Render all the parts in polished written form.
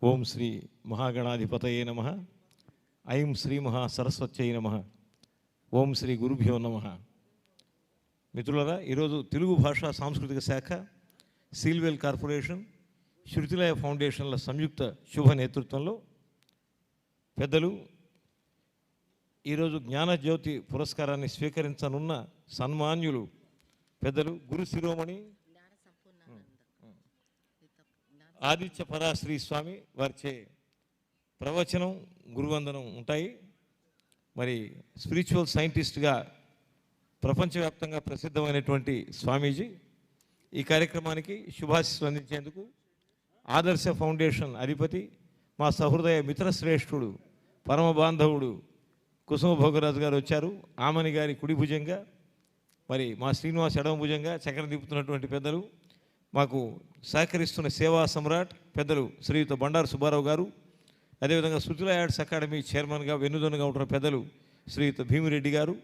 ఓం శ్రీ మహాగణాధిపతయే నమః. ఐం శ్రీ మహాసరస్వత్యై నమః. ఓం శ్రీ గురుభ్యో నమః. మిత్రులారా, ఈరోజు తెలుగు భాషా సాంస్కృతిక శాఖ, సీల్వెల్ కార్పొరేషన్, శృతిలయ ఫౌండేషన్ల సంయుక్త శుభ నేతృత్వంలో పెద్దలు ఈరోజు జ్ఞానజ్యోతి పురస్కారాన్ని స్వీకరించనున్న సన్మాన్యులు పెద్దలు గురు శిరోమణి ఆదిత్య పరాశ్రీ స్వామి వారిచే ప్రవచనం, గురువందనం ఉంటాయి. మరి స్పిరిచువల్ సైంటిస్ట్గా ప్రపంచవ్యాప్తంగా ప్రసిద్ధమైనటువంటి స్వామీజీ ఈ కార్యక్రమానికి శుభాశీస్సులు అందించేందుకు ఆదర్శ ఫౌండేషన్ అధిపతి, మా సహృదయ మిత్రశ్రేష్ఠుడు, పరమ బాంధవుడు కుసుమ భోగరాజు గారు వచ్చారు. ఆమని గారి కుడి భుజంగా, మరి మా శ్రీనివాస్ ఎడమ భుజంగా చక్రం తిప్పుతున్నటువంటి పెద్దలు, మాకు సహకరిస్తున్న సేవా సమ్రాట్ పెద్దలు శ్రీయుత బండారు సుబ్బారావు గారు, అదేవిధంగా శృతిలయ ఆర్ట్స్ అకాడమీ చైర్మన్గా వెన్నుదన్నుగా ఉంటున్న పెద్దలు శ్రీయుత భీమిరెడ్డి గారు,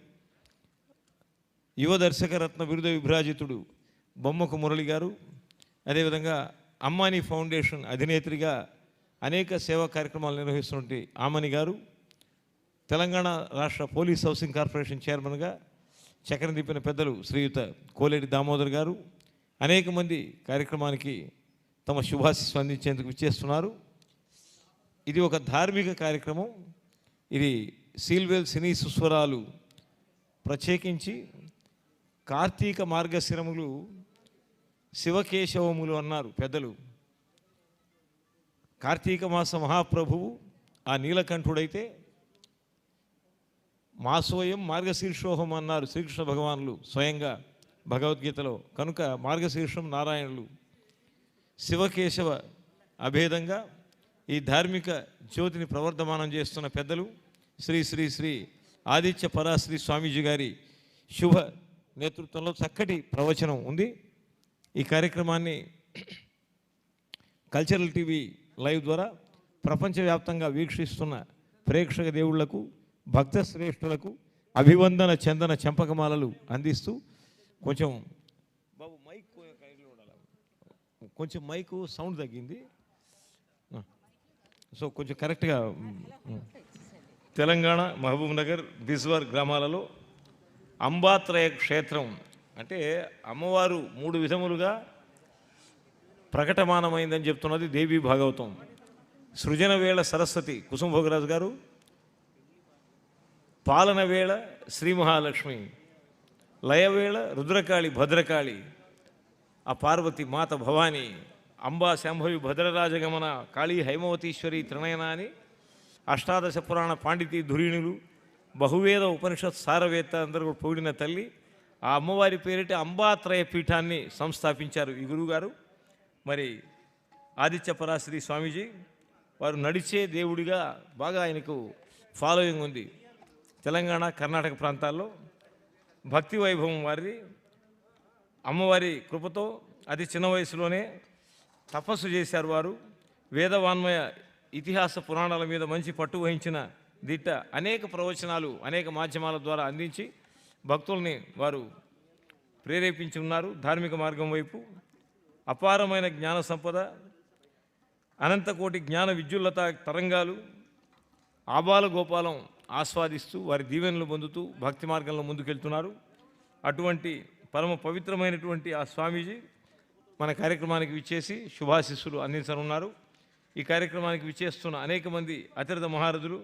యువ దర్శకరత్న బిరుద విభ్రాజితుడు బొమ్మకు మురళి గారు, అదేవిధంగా అమ్మాని ఫౌండేషన్ అధినేత్రిగా అనేక సేవా కార్యక్రమాలు నిర్వహిస్తున్నటువంటి ఆమని గారు, తెలంగాణ రాష్ట్ర పోలీస్ హౌసింగ్ కార్పొరేషన్ చైర్మన్గా చక్రం తిప్పిన పెద్దలు శ్రీయుత కోలేటి దామోదర్ గారు, అనేక మంది కార్యక్రమానికి తమ శుభాశీస్సులు అందించేందుకు విచ్చేస్తున్నారు. ఇది ఒక ధార్మిక కార్యక్రమం. ఇది సీల్వెల్ సినీ సుస్వరాలు ప్రత్యేకించి కార్తీక మార్గశిరములు శివకేశవములు అన్నారు పెద్దలు. కార్తీక మాస మహాప్రభువు ఆ నీలకంఠుడైతే మాసోయం మార్గశీర్షోహం అన్నారు శ్రీకృష్ణ భగవానులు స్వయంగా భగవద్గీతలో. కనుక మార్గశీర్షం నారాయణులు, శివకేశవ అభేదంగా ఈ ధార్మిక జ్యోతిని ప్రవర్ధమానం చేస్తున్న పెద్దలు శ్రీ శ్రీ శ్రీ ఆదిత్య పరాశ్రీ స్వామీజీ గారి శుభ నేతృత్వంలో చక్కటి ప్రవచనం ఉంది. ఈ కార్యక్రమాన్ని కల్చరల్ టీవీ లైవ్ ద్వారా ప్రపంచవ్యాప్తంగా వీక్షిస్తున్న ప్రేక్షక దేవుళ్లకు, భక్త శ్రేష్ఠులకు అభివందన చందన చెంపకమాలలు అందిస్తూ, కొంచెం బాబు మైక్ కొంచెం మైకు సౌండ్ తగ్గింది, సో కొంచెం కరెక్ట్గా. తెలంగాణ మహబూబ్ నగర్, బిజ్వార్ గ్రామాలలో అంబాత్రయ క్షేత్రం అంటే అమ్మవారు 3 విధములుగా ప్రకటమానమైందని చెప్తున్నది దేవీ భాగవతం. సృజన వేళ సరస్వతి కుసుమ భోగరాజు గారు, పాలన వేళ శ్రీ మహాలక్ష్మి, లయవేళ రుద్రకాళి భద్రకాళి, ఆ పార్వతి మాత భవాని, అంబా శాంభవి భద్రరాజగమన కాళీ హైమవతీశ్వరి త్రినయన అని అష్టాదశ పురాణ పాండితీ ధురీణులు, బహువేద ఉపనిషత్ సారవేత్త అందరూ కూడా పొగిడిన తల్లి. ఆ అమ్మవారి పేరిట అంబాత్రయ పీఠాన్ని సంస్థాపించారు ఈ గురువుగారు. మరి ఆదిత్య పరాశ్రీ స్వామీజీ వారు నడిచే దేవుడిగా బాగా ఆయనకు ఫాలోయింగ్ ఉంది. తెలంగాణ, కర్ణాటక ప్రాంతాల్లో భక్తి వైభవం వారిది. అమ్మవారి కృపతో అతి చిన్న వయసులోనే తపస్సు చేశారు వారు. వేదవాన్మయ ఇతిహాస పురాణాల మీద మంచి పట్టు వహించిన దిట్ట. అనేక ప్రవచనాలు అనేక మాధ్యమాల ద్వారా అందించి భక్తుల్ని వారు ప్రేరేపించి ఉన్నారు ధార్మిక మార్గం వైపు. అపారమైన జ్ఞాన సంపద, అనంతకోటి జ్ఞాన విద్యుల్లత తరంగాలు ఆబాల గోపాలం ఆస్వాదిస్తూ వారి దీవెనలు పొందుతూ భక్తి మార్గంలో ముందుకెళ్తున్నారు. అటువంటి పరమ పవిత్రమైనటువంటి ఆ స్వామీజీ మన కార్యక్రమానికి విచ్చేసి శుభాశీస్సులు అందించనున్నారు. ఈ కార్యక్రమానికి విచ్చేస్తున్న అనేక మంది అతిరథ మహారథులు,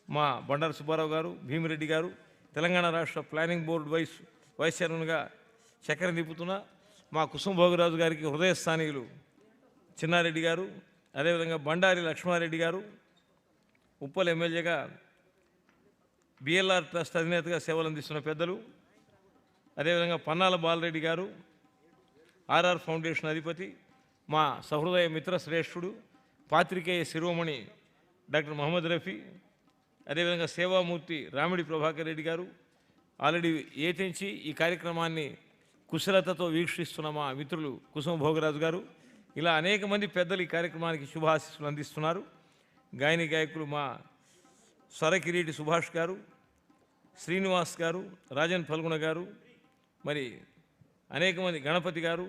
మా బండారు సుబ్బారావు గారు, భీమిరెడ్డి గారు, తెలంగాణ రాష్ట్ర ప్లానింగ్ బోర్డు వైస్ చైర్మన్గా చక్రం తిప్పుతున్న మా కుసుమ భోగరాజు గారికి హృదయస్థానీయులు చిన్నారెడ్డి గారు, అదేవిధంగా బండారి లక్ష్మారెడ్డి గారు, ఉప్పల్ ఎమ్మెల్యేగా బిఎల్ఆర్ ట్రస్ట్ అధినేతగా సేవలు అందిస్తున్న పెద్దలు, అదేవిధంగా పన్నాల బాలరెడ్డి గారు, ఆర్ఆర్ ఫౌండేషన్ అధిపతి, మా సహృదయ మిత్ర శ్రేష్ఠుడు పాత్రికేయ శిరోమణి డాక్టర్ మహమ్మద్ రఫీ, అదేవిధంగా సేవామూర్తి రామిడి ప్రభాకర్ రెడ్డి గారు, ఆల్రెడీ ఏతించి ఈ కార్యక్రమాన్ని కుశలతతో వీక్షిస్తున్న మా మిత్రులు కుసుమ భోగరాజు గారు, ఇలా అనేక మంది పెద్దలు ఈ కార్యక్రమానికి శుభాశీస్సులు అందిస్తున్నారు. గాయని గాయకులు మా స్వరకిరీటి సుభాష్ గారు, శ్రీనివాస్ గారు, రాజన్ ఫల్గుణ గారు, మరి అనేక మంది, గణపతి గారు,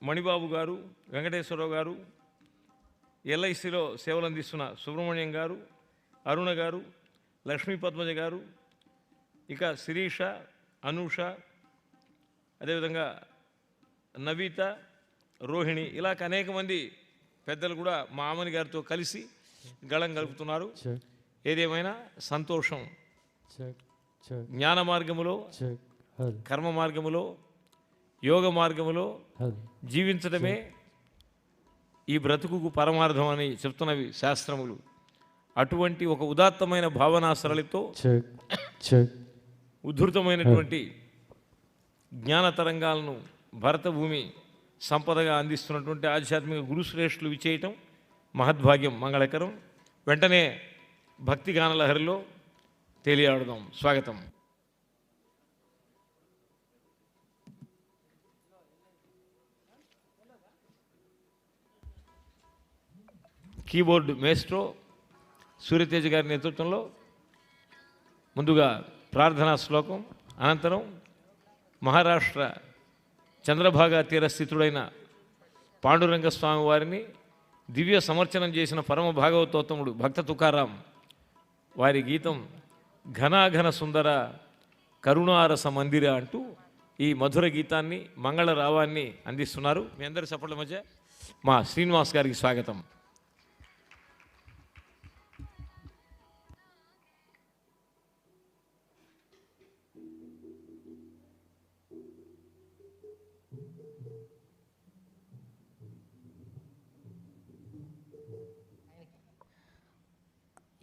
మణిబాబు గారు, వెంకటేశ్వరరావు గారు, ఎల్ఐసిలో సేవలు అందిస్తున్న సుబ్రహ్మణ్యం గారు, అరుణ గారు, లక్ష్మీ పద్మజ గారు, ఇక శిరీష, అనూష, అదేవిధంగా నవీత, రోహిణి, ఇలా అనేక మంది పెద్దలు కూడా మా అమ్మని గారితో కలిసి గళం కలుపుతున్నారు. ఏదేమైనా సంతోషం. జ్ఞాన మార్గములో, కర్మ మార్గములో, యోగ మార్గములో జీవించడమే ఈ బ్రతుకుకు పరమార్థం అని చెప్తున్నవి శాస్త్రములు. అటువంటి ఒక ఉదాత్తమైన భావనా సరళితో ఉద్ధృతమైనటువంటి జ్ఞాన తరంగాలను భరతభూమి సంపదగా అందిస్తున్నటువంటి ఆధ్యాత్మిక గురుశ్రేష్ఠులు విచేయటం మహద్భాగ్యం, మంగళకరం. వెంటనే భక్తి గాన లహరిలో తేలియాడుదాం. స్వాగతం. కీబోర్డు మేస్ట్రో సూర్యతేజ గారి నేతృత్వంలో ముందుగా ప్రార్థనా శ్లోకం, అనంతరం మహారాష్ట్ర చంద్రభాగా తీరస్థితుడైన పాండురంగస్వామి వారిని దివ్య సమర్చనం చేసిన పరమ భాగవతోత్తముడు భక్త తుకారాం వారి గీతం ఘనాఘన సుందర కరుణారస మందిర అంటూ ఈ మధుర గీతాన్ని, మంగళ రావాన్ని అందిస్తున్నారు. మీ అందరి సపోర్ట్ల మధ్య మా శ్రీనివాస్ గారికి స్వాగతం.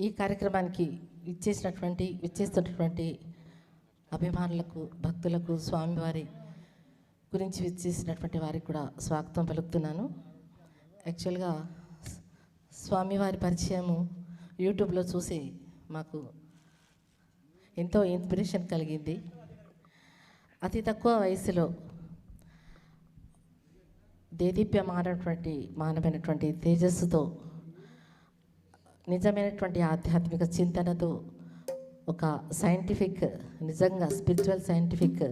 ఈ కార్యక్రమానికి విచ్చేస్తున్నటువంటి అభిమానులకు, భక్తులకు, స్వామివారి గురించి విచ్చేసినటువంటి వారికి కూడా స్వాగతం పలుకుతున్నాను. యాక్చువల్గా స్వామివారి పరిచయము యూట్యూబ్లో చూసి మాకు ఎంతో ఇన్స్పిరేషన్ కలిగింది. అతి తక్కువ వయసులో మానమైనటువంటి తేజస్సుతో, నిజమైనటువంటి ఆధ్యాత్మిక చింతనతో, ఒక సైంటిఫిక్, నిజంగా స్పిరిచువల్ సైంటిఫిక్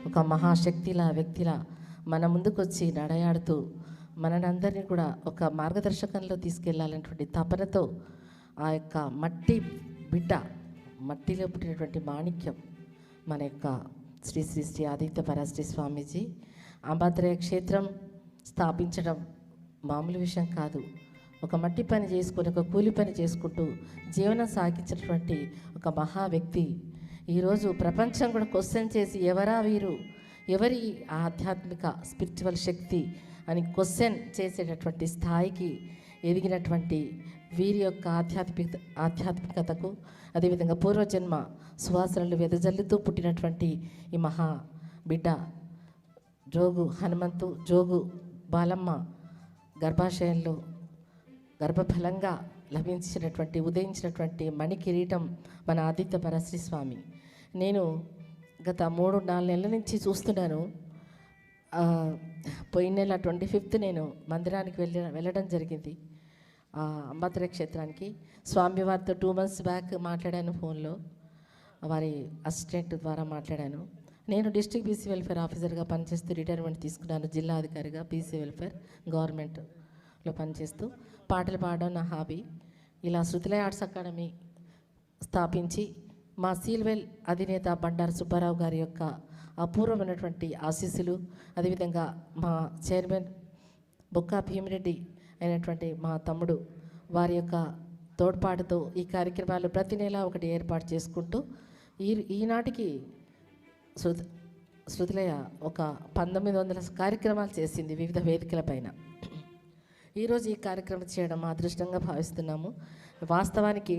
ఒక మహాశక్తిలా వ్యక్తిలా మన ముందుకు వచ్చి నడయాడుతూ మనందరినీ కూడా ఒక మార్గదర్శకంలో తీసుకెళ్లాలనేటువంటి తపనతో ఆ యొక్క మట్టి బిడ్డ, మట్టిలో పుట్టినటువంటి మాణిక్యం మన యొక్క శ్రీ శ్రీ శ్రీ ఆదిత్య పరాశ్రీ స్వామీజీ అంబాద్రయ క్షేత్రం స్థాపించడం మామూలు విషయం కాదు. ఒక మట్టి పని చేసుకొని, ఒక కూలి పని చేసుకుంటూ జీవనం సాగించినటువంటి ఒక మహా వ్యక్తి. ఈరోజు ప్రపంచం కూడా క్వశ్చన్ చేసి ఎవరా వీరు, ఎవరి ఆధ్యాత్మిక స్పిరిచువల్ శక్తి అని క్వశ్చన్ చేసేటటువంటి స్థాయికి ఎదిగినటువంటి వీరి యొక్క ఆధ్యాత్మికతకు, అదేవిధంగా పూర్వజన్మ సువాసనలు వెదజల్లుతూ పుట్టినటువంటి ఈ మహా బిడ్డ జోగు హనుమంతు, జోగు బాలమ్మ గర్భాశయంలో గర్భఫలంగా లభించినటువంటి, ఉదయించినటువంటి మణి కిరీటం మన ఆదిత్య పరశ్రీ స్వామి. నేను గత 3-4 నెలల నుంచి చూస్తున్నాను. పోయిన నెల 25th నేను మందిరానికి వెళ్ళడం జరిగింది, అంబాద్రయ క్షేత్రానికి. స్వామివారితో 2 months బ్యాక్ మాట్లాడాను ఫోన్లో, వారి అసిస్టెంట్ ద్వారా మాట్లాడాను. నేను డిస్ట్రిక్ట్ బీసీ వెల్ఫేర్ ఆఫీసర్గా పనిచేస్తూ రిటైర్మెంట్ తీసుకున్నాను. జిల్లా అధికారిగా బీసీ వెల్ఫేర్ గవర్నమెంట్లో పనిచేస్తూ పాటలు పాడడం నా హాబీ. ఇలా శృతిలయ ఆర్ట్స్ అకాడమీ స్థాపించి మా సీల్వెల్ అధినేత బండారు సుబ్బారావు గారి యొక్క అపూర్వమైనటువంటి ఆశీస్సులు, అదేవిధంగా మా చైర్మన్ బొక్కా భీమిరెడ్డి అయినటువంటి మా తమ్ముడు వారి యొక్క తోడ్పాటుతో ఈ కార్యక్రమాలు ప్రతి నెల ఒకటి ఏర్పాటు చేసుకుంటూ ఈనాటికి శృతిలయ ఒక 1900 కార్యక్రమాలు చేసింది వివిధ వేదికలపైన. ఈరోజు ఈ కార్యక్రమం చేయడం మా అదృష్టంగా భావిస్తున్నాము. వాస్తవానికి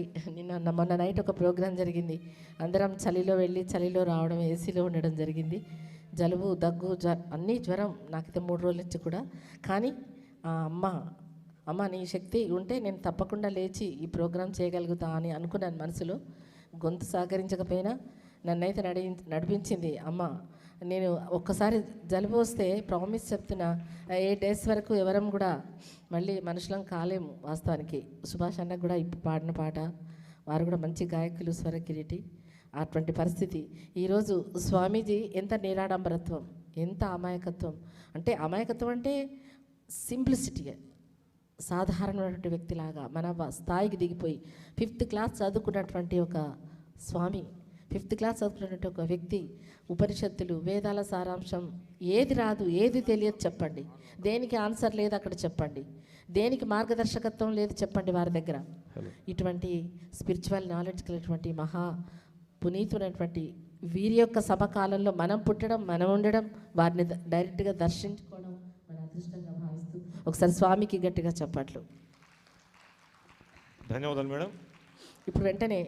మొన్న నైట్ ఒక ప్రోగ్రాం జరిగింది. అందరం చలిలో వెళ్ళి చలిలో రావడం, ఏసీలో ఉండడం జరిగింది. జలుబు, దగ్గు, అన్నీ జ్వరం నాకైతే 3 రోజుల నుంచి కూడా. కానీ అమ్మ నీ శక్తి ఉంటే నేను తప్పకుండా లేచి ఈ ప్రోగ్రాం చేయగలుగుతా అని అనుకున్నాను మనసులో. గొంతు సహకరించకపోయినా నన్నైతే నడిపించింది అమ్మ. నేను ఒక్కసారి జలుబు వస్తే ప్రామిస్ చెప్తున్నా 8 days వరకు ఎవరం కూడా మళ్ళీ మనుషులం కాలేము. వాస్తవానికి సుభాష్ అన్నకు కూడా ఇప్పుడు పాడిన పాట, వారు కూడా మంచి గాయకులు, స్వర కిరీటి. అటువంటి పరిస్థితి ఈరోజు స్వామీజీ ఎంత నిరాడంబరత్వం, ఎంత అమాయకత్వం. అంటే అమాయకత్వం అంటే సాధారణమైనటువంటి వ్యక్తిలాగా మన స్థాయికి దిగిపోయి 5th క్లాస్ చదువుకున్నటువంటి ఒక స్వామి, 5th క్లాస్ చదువుకున్నటువంటి ఒక వ్యక్తి ఉపనిషత్తులు, వేదాల సారాంశం, ఏది రాదు, ఏది తెలియదు చెప్పండి, దేనికి ఆన్సర్ లేదు అక్కడ చెప్పండి, దేనికి మార్గదర్శకత్వం లేదు చెప్పండి వారి దగ్గర. ఇటువంటి స్పిరిచువల్ నాలెడ్జ్ కలిగినటువంటి మహా పునీతుడైనటువంటి వీరి యొక్క సమకాలంలో మనం పుట్టడం, మనం ఉండడం, వారిని డైరెక్ట్గా దర్శించుకోవడం మన అదృష్టంగా భావిస్తూ ఒకసారి స్వామికి గట్టిగా చెప్పట్లు. ధన్యవాదాలు మేడం. ఇప్పుడు వెంటనే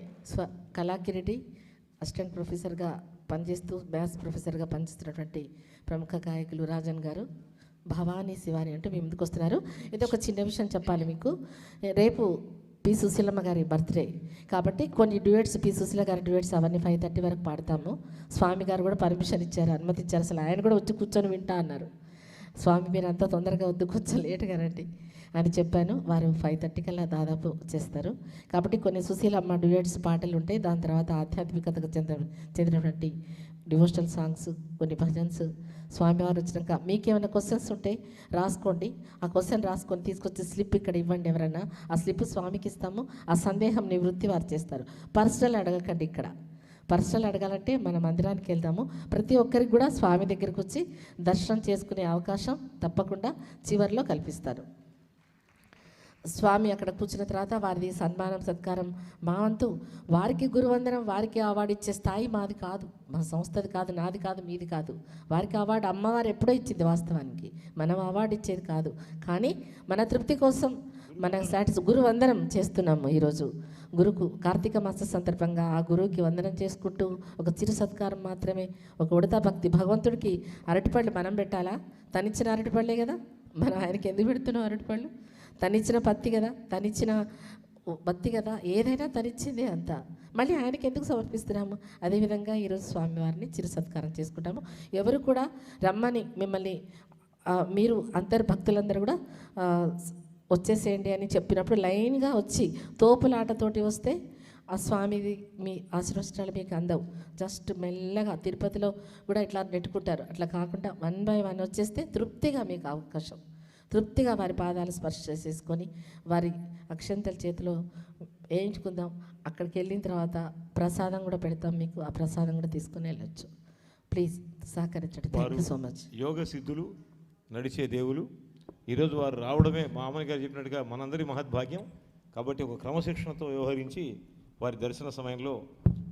కళాకిరెడ్డి అసిస్టెంట్ ప్రొఫెసర్గా పనిచేస్తూ మ్యాథ్స్ ప్రొఫెసర్గా పనిచేస్తున్నటువంటి ప్రముఖ గాయకులు రాజన్ గారు భవానీ శివాని అంటూ మీ ముందుకు వస్తున్నారు. ఇది ఒక చిన్న విషయం చెప్పాలి మీకు. రేపు పి సుశీలమ్మ గారి బర్త్డే కాబట్టి కొన్ని డ్యూయట్స్, పి సుశీల గారి డ్యూయట్స్ అవన్నీ 5:30 వరకు పాడతాము. స్వామి గారు కూడా పర్మిషన్ ఇచ్చారు, అనుమతించారు. అసలు ఆయన కూడా వచ్చి కూర్చొని వింటా అన్నారు. స్వామి మీరు అంతా తొందరగా వద్దు, కొంచెం లేట్గా రండి అని చెప్పాను. వారు 5:30 కల్లా దాదాపు వచ్చేస్తారు. కాబట్టి కొన్ని సుశీలమ్మ డ్యూయట్స్ పాటలు ఉంటాయి. దాని తర్వాత ఆధ్యాత్మికతకు చెందినటువంటి డివోషనల్ సాంగ్స్, కొన్ని భజన్స్. స్వామివారు వచ్చినాక మీకేమైనా క్వశ్చన్స్ ఉంటే రాసుకోండి. ఆ క్వశ్చన్ రాసుకొని తీసుకొచ్చి స్లిప్ ఇక్కడ ఇవ్వండి ఎవరన్నా. ఆ స్లిప్ స్వామికి ఇస్తాము. ఆ సందేహం నివృత్తి వారు చేస్తారు. పర్సనల్ అడగకండి. ఇక్కడ పర్సనల్ అడగాలంటే మన మందిరానికి వెళ్దాము. ప్రతి ఒక్కరికి కూడా స్వామి దగ్గరికి వచ్చి దర్శనం చేసుకునే అవకాశం తప్పకుండా చివరిలో కల్పిస్తారు. స్వామి అక్కడ కూర్చున్న తర్వాత వారిది సన్మానం, సత్కారం మా వంతు. వారికి గురువందనం, వారికి అవార్డు ఇచ్చే స్థాయి మాది కాదు, మా సంస్థది కాదు, నాది కాదు, మీది కాదు. వారికి అవార్డు అమ్మవారు ఎప్పుడో ఇచ్చింది వాస్తవానికి, మనం అవార్డు ఇచ్చేది కాదు. కానీ మన తృప్తి కోసం మన గురువందనం చేస్తున్నాము ఈరోజు. గురుకు కార్తీక మాస సందర్భంగా ఆ గురువుకి వందనం చేసుకుంటూ ఒక చిరు సత్కారం మాత్రమే, ఒక ఉడతా భక్తి. భగవంతుడికి అరటిపళ్ళు మనం పెట్టాలా? తనిచ్చిన అరటిపళ్ళే కదా, మనం ఆయనకి ఎందుకు పెడుతున్నాం అరటిపళ్ళు? తనిచ్చిన పత్తి కదా, తనిచ్చిన బత్తి కదా, ఏదైనా తనిచ్చిందే అంతా. మళ్ళీ ఆయనకి ఎందుకు సమర్పిస్తున్నాము? అదేవిధంగా ఈరోజు స్వామివారిని చిరు సత్కారం చేసుకుంటాము. ఎవరు కూడా రమ్మని మిమ్మల్ని మీరు అందరు భక్తులందరూ కూడా వచ్చేసేయండి అని చెప్పినప్పుడు లైన్గా వచ్చి తోపులాటతోటి వస్తే ఆ స్వామిది మీ ఆశీర్వచనాలు మీకు అందవు. జస్ట్ మెల్లగా తిరుపతిలో కూడా ఇట్లా నెట్టుకుంటారు. అట్లా కాకుండా 1 by 1 వచ్చేస్తే తృప్తిగా మీకు అవకాశం, తృప్తిగా వారి పాదాలు స్పర్శ చేసేసుకొని వారి అక్షంతల చేతిలో వేయించుకుందాం. అక్కడికి వెళ్ళిన తర్వాత ప్రసాదం కూడా పెడతాం మీకు, ఆ ప్రసాదం కూడా తీసుకుని వెళ్ళొచ్చు. ప్లీజ్ సహకరించండి. Thank you so much. యోగ సిద్ధులు, నడిచే దేవులు. ఈరోజు వారు రావడమే మా అమ్మని గారు చెప్పినట్టుగా మనందరి మహద్భాగ్యం. కాబట్టి ఒక క్రమశిక్షణతో వ్యవహరించి వారి దర్శన సమయంలో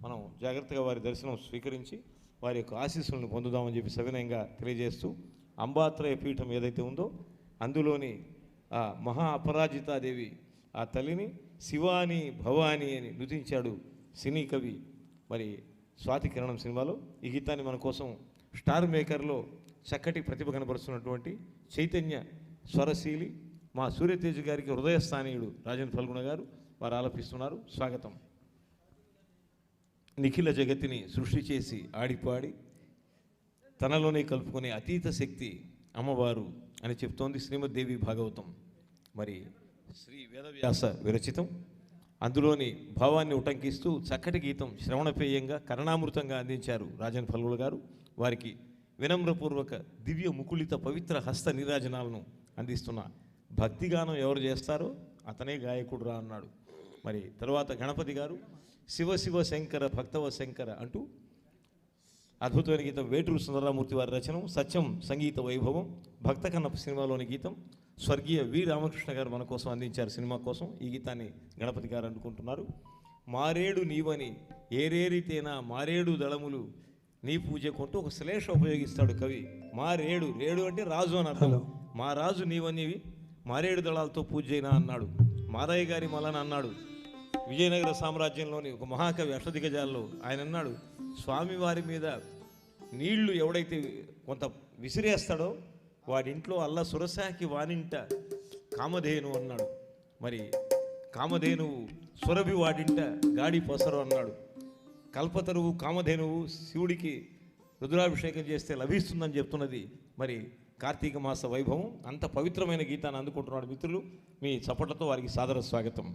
మనం జాగ్రత్తగా వారి దర్శనం స్వీకరించి వారి యొక్క ఆశీస్సులను పొందుదామని చెప్పి సవినయంగా తెలియజేస్తూ, అంబాత్రయ పీఠం ఏదైతే ఉందో అందులోని ఆ మహా అపరాజితాదేవి ఆ తల్లిని శివాని భవాని అని నుతించాడు సినీ కవి మరి స్వాతి కిరణం సినిమాలో. ఈ గీతాన్ని మన కోసం స్టార్ మేకర్లో చక్కటి ప్రతిభ కనబరుస్తున్నటువంటి చైతన్య స్వరశీలి మా సూర్యతేజ గారికి హృదయస్థానీయుడు రాజన్ ఫల్గుణ గారు వారు ఆలపిస్తున్నారు. స్వాగతం. నిఖిల జగతిని సృష్టి చేసి ఆడిపాడి తనలోనే కలుపుకునే అతీత శక్తి అమ్మవారు అని చెప్తోంది శ్రీమద్దేవి భాగవతం. మరి శ్రీ వేదవ్యాస విరచితం. అందులోని భావాన్ని ఉటంకిస్తూ చక్కటి గీతం శ్రవణపేయంగా కరుణామృతంగా అందించారు రాజన్ ఫల్గుణ గారు. వారికి వినమ్రపూర్వక దివ్య ముకుళిత పవిత్ర హస్త నీరాజనాలను అందిస్తున్న భక్తిగానం ఎవరు చేస్తారో అతనే గాయకుడు రా అన్నాడు. మరి తర్వాత గణపతి గారు శివ శివ శంకర భక్తవ శంకర అంటూ అద్భుతమైన గీతం వేటూరు సుందరరామూర్తి వారి రచనం, సత్యం సంగీత వైభవం. భక్త కన్నప్ప సినిమాలోని గీతం స్వర్గీయ వి రామకృష్ణ గారు మన కోసం అందించారు సినిమా కోసం. ఈ గీతాన్ని గణపతి గారు అనుకుంటున్నారు. మారేడు నీవని ఏరేరితేనా మారేడు దళములు నీ పూజ కొంటూ ఒక శ్లేష ఉపయోగిస్తాడు కవి. మారేడు, రేడు అంటే రాజు అని అర్థం. మా రాజు నీవనివి మారేడు దళాలతో పూజ అయినా అన్నాడు. మారయ్య గారి మలన అన్నాడు. విజయనగర సామ్రాజ్యంలోని ఒక మహాకవి అష్టదిగ్గజాల్లో ఆయన అన్నాడు, స్వామివారి మీద నీళ్లు ఎవడైతే కొంత విసిరేస్తాడో వాడింట్లో అల్ల సురసాకి వానింట కామధేను అన్నాడు. మరి కామధేనువు సురభి వాడింట గాడి పొసరు అన్నాడు. కల్పతరువు కామధేనువు శివుడికి రుద్రాభిషేకం చేస్తే లభిస్తుందని చెప్తున్నది మరి కార్తీక మాస వైభవం. అంత పవిత్రమైన గీతాన్ని అందుకుంటున్నాడు మిత్రులు. మీ చప్పట్లతో వారికి సాదర స్వాగతం.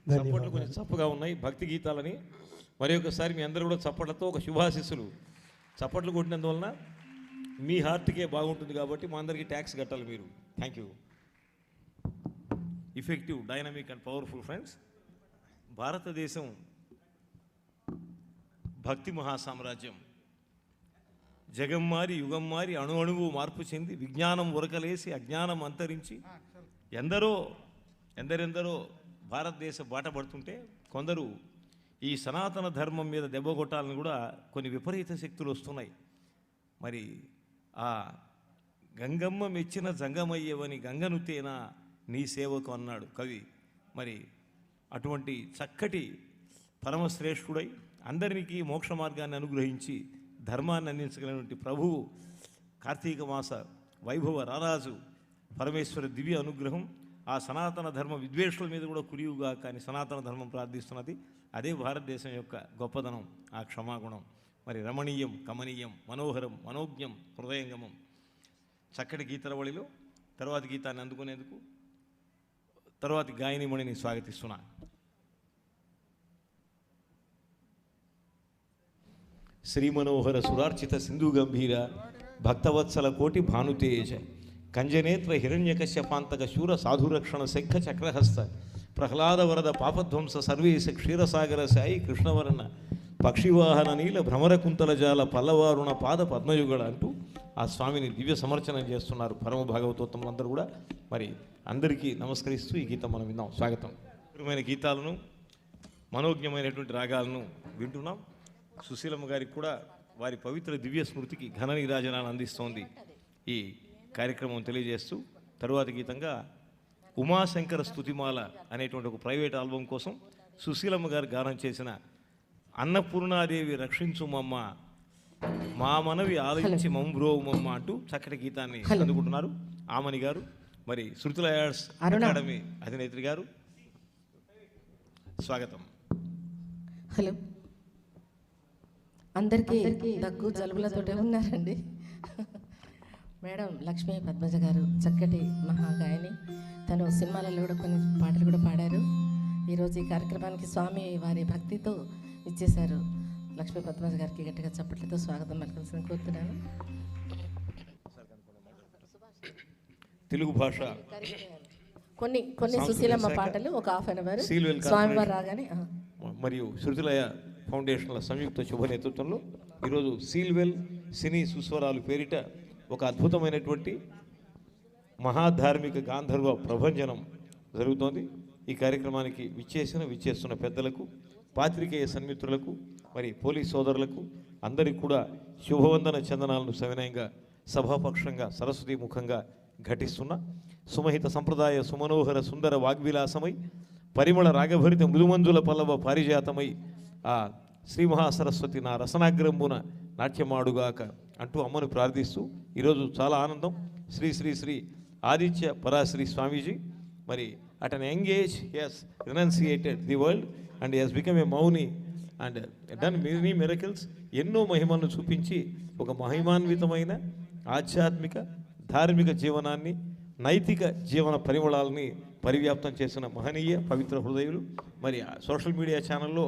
చప్పట్లు కొంచెం చప్పగా ఉన్నాయి భక్తి గీతాలని. మరి ఒకసారి మీ అందరూ కూడా చప్పట్లతో ఒక శుభాశిస్సులు. చప్పట్లు కొట్టినందువలన మీ హార్ట్కే బాగుంటుంది కాబట్టి మా అందరికీ ట్యాక్స్ కట్టాలి మీరు. Thank you. Effective, dynamic and powerful friends. భారతదేశం భక్తి మహాసామ్రాజ్యం. జగం మారి, యుగం మారి, అణు అణువు మార్పు చెంది, విజ్ఞానం ఉరకలేసి అజ్ఞానం అంతరించి ఎందరెందరో భారతదేశ బాట పడుతుంటే కొందరు ఈ సనాతన ధర్మం మీద దెబ్బ కొట్టాలని కూడా కొన్ని విపరీత శక్తులు వస్తున్నాయి. మరి ఆ గంగమ్మ మెచ్చిన జంగమయ్యవని గంగను తేనా నీ సేవకు అన్నాడు కవి. మరి అటువంటి చక్కటి పరమశ్రేష్ఠుడై అందరికీ మోక్ష మార్గాన్ని అనుగ్రహించి ధర్మాన్ని అందించగలిగినటువంటి ప్రభువు కార్తీక మాస వైభవ రారాజు పరమేశ్వర దివ్య అనుగ్రహం ఆ సనాతన ధర్మ విద్వేషుల మీద కూడా కురియుగా కానీ సనాతన ధర్మం ప్రార్థిస్తున్నది. అదే భారతదేశం యొక్క గొప్పదనం, ఆ క్షమాగుణం. మరి రమణీయం, కమనీయం, మనోహరం, మనోజ్ఞం, హృదయంగమం. చక్కటి గీతరవళిలో తర్వాతి గీతాన్ని అందుకునేందుకు తర్వాతి గాయనిమణిని స్వాగతిస్తున్నా. శ్రీమనోహర సురార్చిత సింధు గంభీర భక్తవత్సల కోటి భానుతేజ కంజనేత్ర హిరణ్యకశ్యపాంతక శూర సాధురక్షణ శంఖ చక్రహస్త ప్రహ్లాద వరద పాపధ్వంస సర్వేశ క్షీరసాగర సాయి కృష్ణవర్ణ పక్షివాహన నీల భ్రమరకుంతల జాల పల్లవారుణ పాద పద్మయుగళ అంటూ ఆ స్వామిని దివ్య సమర్చన చేస్తున్నారు పరమ భాగవతోత్తములందరూ కూడా. మరి అందరికీ నమస్కరిస్తూ ఈ గీతం మనం విన్నాం. స్వాగతం. ప్రియమైన గీతాలను, మనోజ్ఞమైనటువంటి రాగాలను వింటున్నాం. సుశీలమ్మ గారికి కూడా వారి పవిత్ర దివ్య స్మృతికి ఘన నీరాజనాన్ని అందిస్తోంది ఈ కార్యక్రమం తెలియజేస్తూ, తరువాత గీతంగా ఉమాశంకర స్తుతిమాల అనేటువంటి ఒక ప్రైవేట్ ఆల్బమ్ కోసం సుశీలమ్మ గారు గానం చేసిన అన్నపూర్ణాదేవి రక్షించుమమ్మ మా మనవి ఆలోచించి మమ్బ్రోమమ్మ అంటూ చక్కటి గీతాన్ని అందుకుంటున్నారు ఆమని గారు. మరి శృతుల యాడ్స్ అకాడమీ అధినేత్రి గారు, స్వాగతం. హలో, అందరికీ దగ్గు జలుబులతోటే ఉన్నారండి. మేడం లక్ష్మీ పద్మజ గారు చక్కటి మహాగాయని, తను సినిమాలలో కూడా కొన్ని పాటలు కూడా పాడారు. ఈరోజు ఈ కార్యక్రమానికి స్వామి వారి భక్తితో ఇచ్చేశారు. లక్ష్మీ పద్మజ గారికి గట్టిగా చప్పట్లతో స్వాగతం పలకాల్సింది కోరుతున్నాను. తెలుగు భాష కొన్ని సుశీలమ్మ పాటలు ఒక హాఫ్ అన్ అవర్ స్వామివారు రాగానే మరియు శృతులయ ఫౌండేషన్ల సంయుక్త శుభ నేతృత్వంలో ఈరోజు సీల్వెల్ సినీ సుస్వరాలు పేరిట ఒక అద్భుతమైనటువంటి మహాధార్మిక గాంధర్వ ప్రభంజనం జరుగుతోంది. ఈ కార్యక్రమానికి విచ్చేస్తున్న పెద్దలకు, పాత్రికేయ సన్మిత్రులకు, మరి పోలీస్ సోదరులకు అందరికీ కూడా శుభవందన చందనాలను సవినయంగా సభాపక్షంగా సరస్వతి ముఖంగా ఘటిస్తున్న సుమహిత సంప్రదాయ సుమనోహర సుందర వాగ్విలాసమై పరిమళ రాగభరిత మృదుమంజుల పల్లవ పారిజాతమై ఆ శ్రీ మహాసరస్వతి నా రసనాగ్రంబున నాట్యమాడుగాక అంటూ అమ్మను ప్రార్థిస్తూ ఈరోజు చాలా ఆనందం. శ్రీ శ్రీ శ్రీ ఆదిత్య పరాశ్రీ స్వామీజీ మరి at an young age he has renunciated the world and he has become a mouni and done many miracles. ఎన్నో మహిమలను చూపించి ఒక మహిమాన్వితమైన ఆధ్యాత్మిక ధార్మిక జీవనాన్ని, నైతిక జీవన పరిమళాలని పరివ్యాప్తం చేసిన మహనీయ పవిత్ర హృదయులు. మరి సోషల్ మీడియా ఛానల్లో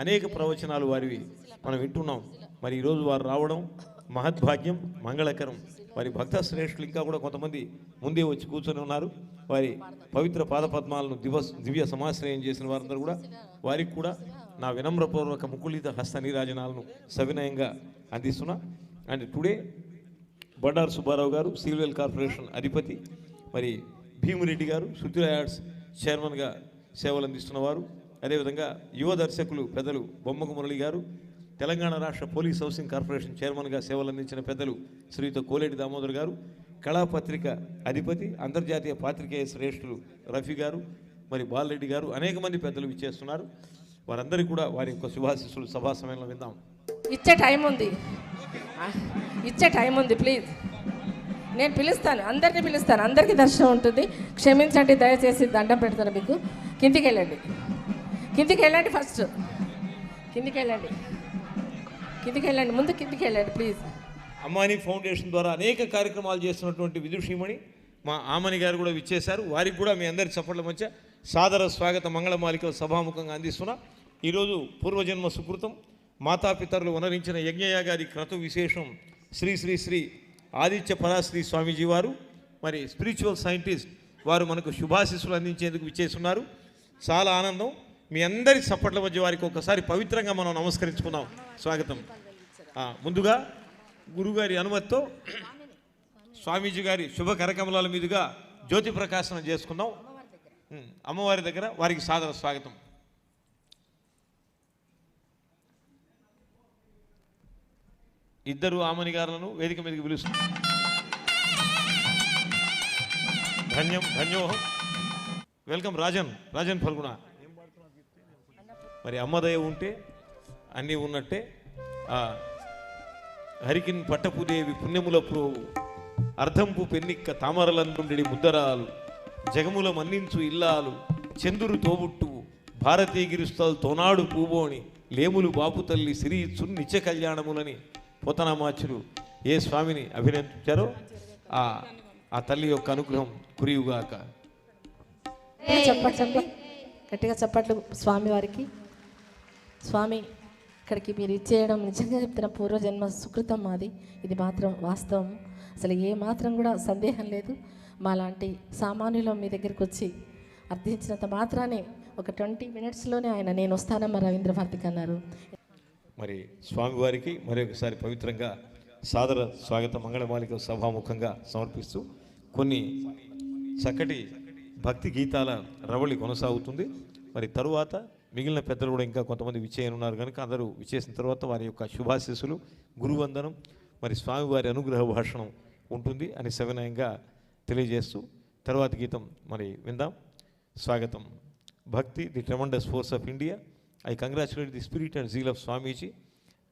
అనేక ప్రవచనాలు వారివి మనం వింటున్నాం. మరి ఈరోజు వారు రావడం మహద్భాగ్యం, మంగళకరం. వారి భక్త శ్రేష్ఠులు ఇంకా కూడా కొంతమంది ముందే వచ్చి కూర్చొని ఉన్నారు. వారి పవిత్ర పాదపద్మాలను దివ్య సమాశ్రయం చేసిన వారందరూ కూడా వారికి కూడా నా వినమ్రపూర్వక ముకుళిత హస్త నీరాజనాలను సవినయంగా అందిస్తున్నా. అండ్ టుడే బండారు సుబ్బారావు గారు సీల్వెల్ కార్పొరేషన్ అధిపతి, మరి భీమిరెడ్డి గారు శృతుల యాడ్స్ చైర్మన్గా సేవలు అందిస్తున్నవారు, అదేవిధంగా యువ దర్శకులు పెద్దలు బొమ్మకు మురళి గారు, తెలంగాణ రాష్ట్ర పోలీస్ హౌసింగ్ కార్పొరేషన్ చైర్మన్గా సేవలు అందించిన పెద్దలు శ్రీయుత కోలేటి దామోదర్ గారు, కళాపత్రిక అధిపతి అంతర్జాతీయ పాత్రికేయ శ్రేష్ఠులు రఫీ గారు, మరి బాలరెడ్డి గారు, అనేక మంది పెద్దలు ఇచ్చేస్తున్నారు. వారందరికీ కూడా వారి యొక్క శుభాశీస్సులు సభా సమయంలో విందాం. ఇచ్చే టైం ఉంది ప్లీజ్. నేను పిలుస్తాను, అందరినీ పిలుస్తాను, అందరికీ దర్శనం ఉంటుంది. క్షమించండి, దయచేసి దండం పెడతాను మీకు. కిందికి వెళ్ళండి ఫస్ట్. కిందికి వెళ్ళండి ముందు కిందికి వెళ్ళండి ప్లీజ్. అమ్మాని ఫౌండేషన్ ద్వారా అనేక కార్యక్రమాలు చేస్తున్నటువంటి విదుషీమణి మా ఆమని గారు కూడా విచ్చేశారు. వారికి కూడా మీ అందరి చప్పట్ల మధ్య సాదర స్వాగత మంగళమాలిక సభాముఖంగా అందిస్తున్నా. ఈరోజు పూర్వజన్మ సుకృతం మాతాపితరులు వనరించిన యజ్ఞయాగాది క్రతు విశేషం శ్రీ శ్రీ శ్రీ ఆదిత్య పరాశ్రీ స్వామీజీ వారు, మరి స్పిరిచువల్ సైంటిస్ట్ వారు మనకు శుభాశీస్సులు అందించేందుకు విచ్చేస్తున్నారు. చాలా ఆనందం. మీ అందరి చప్పట్ల మధ్య వారికి ఒకసారి పవిత్రంగా మనం నమస్కరించుకుందాం. స్వాగతం. ముందుగా గురుగారి అనుమతితో స్వామీజీ గారి శుభ కరకమలాల మీదుగా జ్యోతి ప్రకాశనం చేసుకుందాం. అమ్మవారి దగ్గర వారికి సాదర స్వాగతం. ఇద్దరు ఆమని గారులను వేదిక మీదకి పిలుస్తుంది. ధన్యం ధన్యోహం. వెల్కమ్ రాజన్ ఫల్గుణ. మరి అమ్మదయ ఉంటే అన్నీ ఉన్నట్టే. హరికిన్ పట్టపుదేవి పుణ్యముల ప్రోవు అర్ధంపు పెన్నిక్క తామరలందుండి ముద్దరాలు జగముల మన్నించు ఇల్లాలు చందురు తోబుట్టువు భారతీగిరిస్తల్ తోనాడు పూబోని లేములు బాపు తల్లి సిరి ఇచ్చు నిత్య కళ్యాణములని పోతనామాచులు ఏ స్వామిని అభినందించారో ఆ తల్లి యొక్క అనుగ్రహం కురియుగాక. చెప్పండి గట్టిగా చప్పట్లు స్వామి వారికి. స్వామి ఇక్కడికి మీరు ఇచ్చేయడం నిజంగా చెప్తున్న పూర్వజన్మ సుకృతం మాది. ఇది మాత్రం వాస్తవం, అసలు ఏ మాత్రం కూడా సందేహం లేదు. మాలాంటి సామాన్యులు మీ దగ్గరికి వచ్చి అర్థించినంత మాత్రానే ఒక 20 minutesలోనే ఆయన నేను వస్తానమ్మా రవీంద్ర భారతికి అన్నారు. మరి స్వామివారికి మరొకసారి పవిత్రంగా సాదర స్వాగత మంగళమాలిక సభాముఖంగా సమర్పిస్తూ కొన్ని చక్కటి భక్తి గీతాల రవళి కొనసాగుతుంది. మరి తరువాత మిగిలిన పెద్దలు కూడా ఇంకా కొంతమంది విచ్చేయనున్నారు కనుక అందరూ విచ్చేసిన తర్వాత వారి యొక్క శుభాశీస్సులు, గురువందనం, మరి స్వామివారి అనుగ్రహ భాషణం ఉంటుంది అని సవినయంగా తెలియజేస్తూ తర్వాత గీతం మరి విందాం. స్వాగతం. Bhakti, the tremendous force of India. I congratulate the spirit and zeal of Swamiji.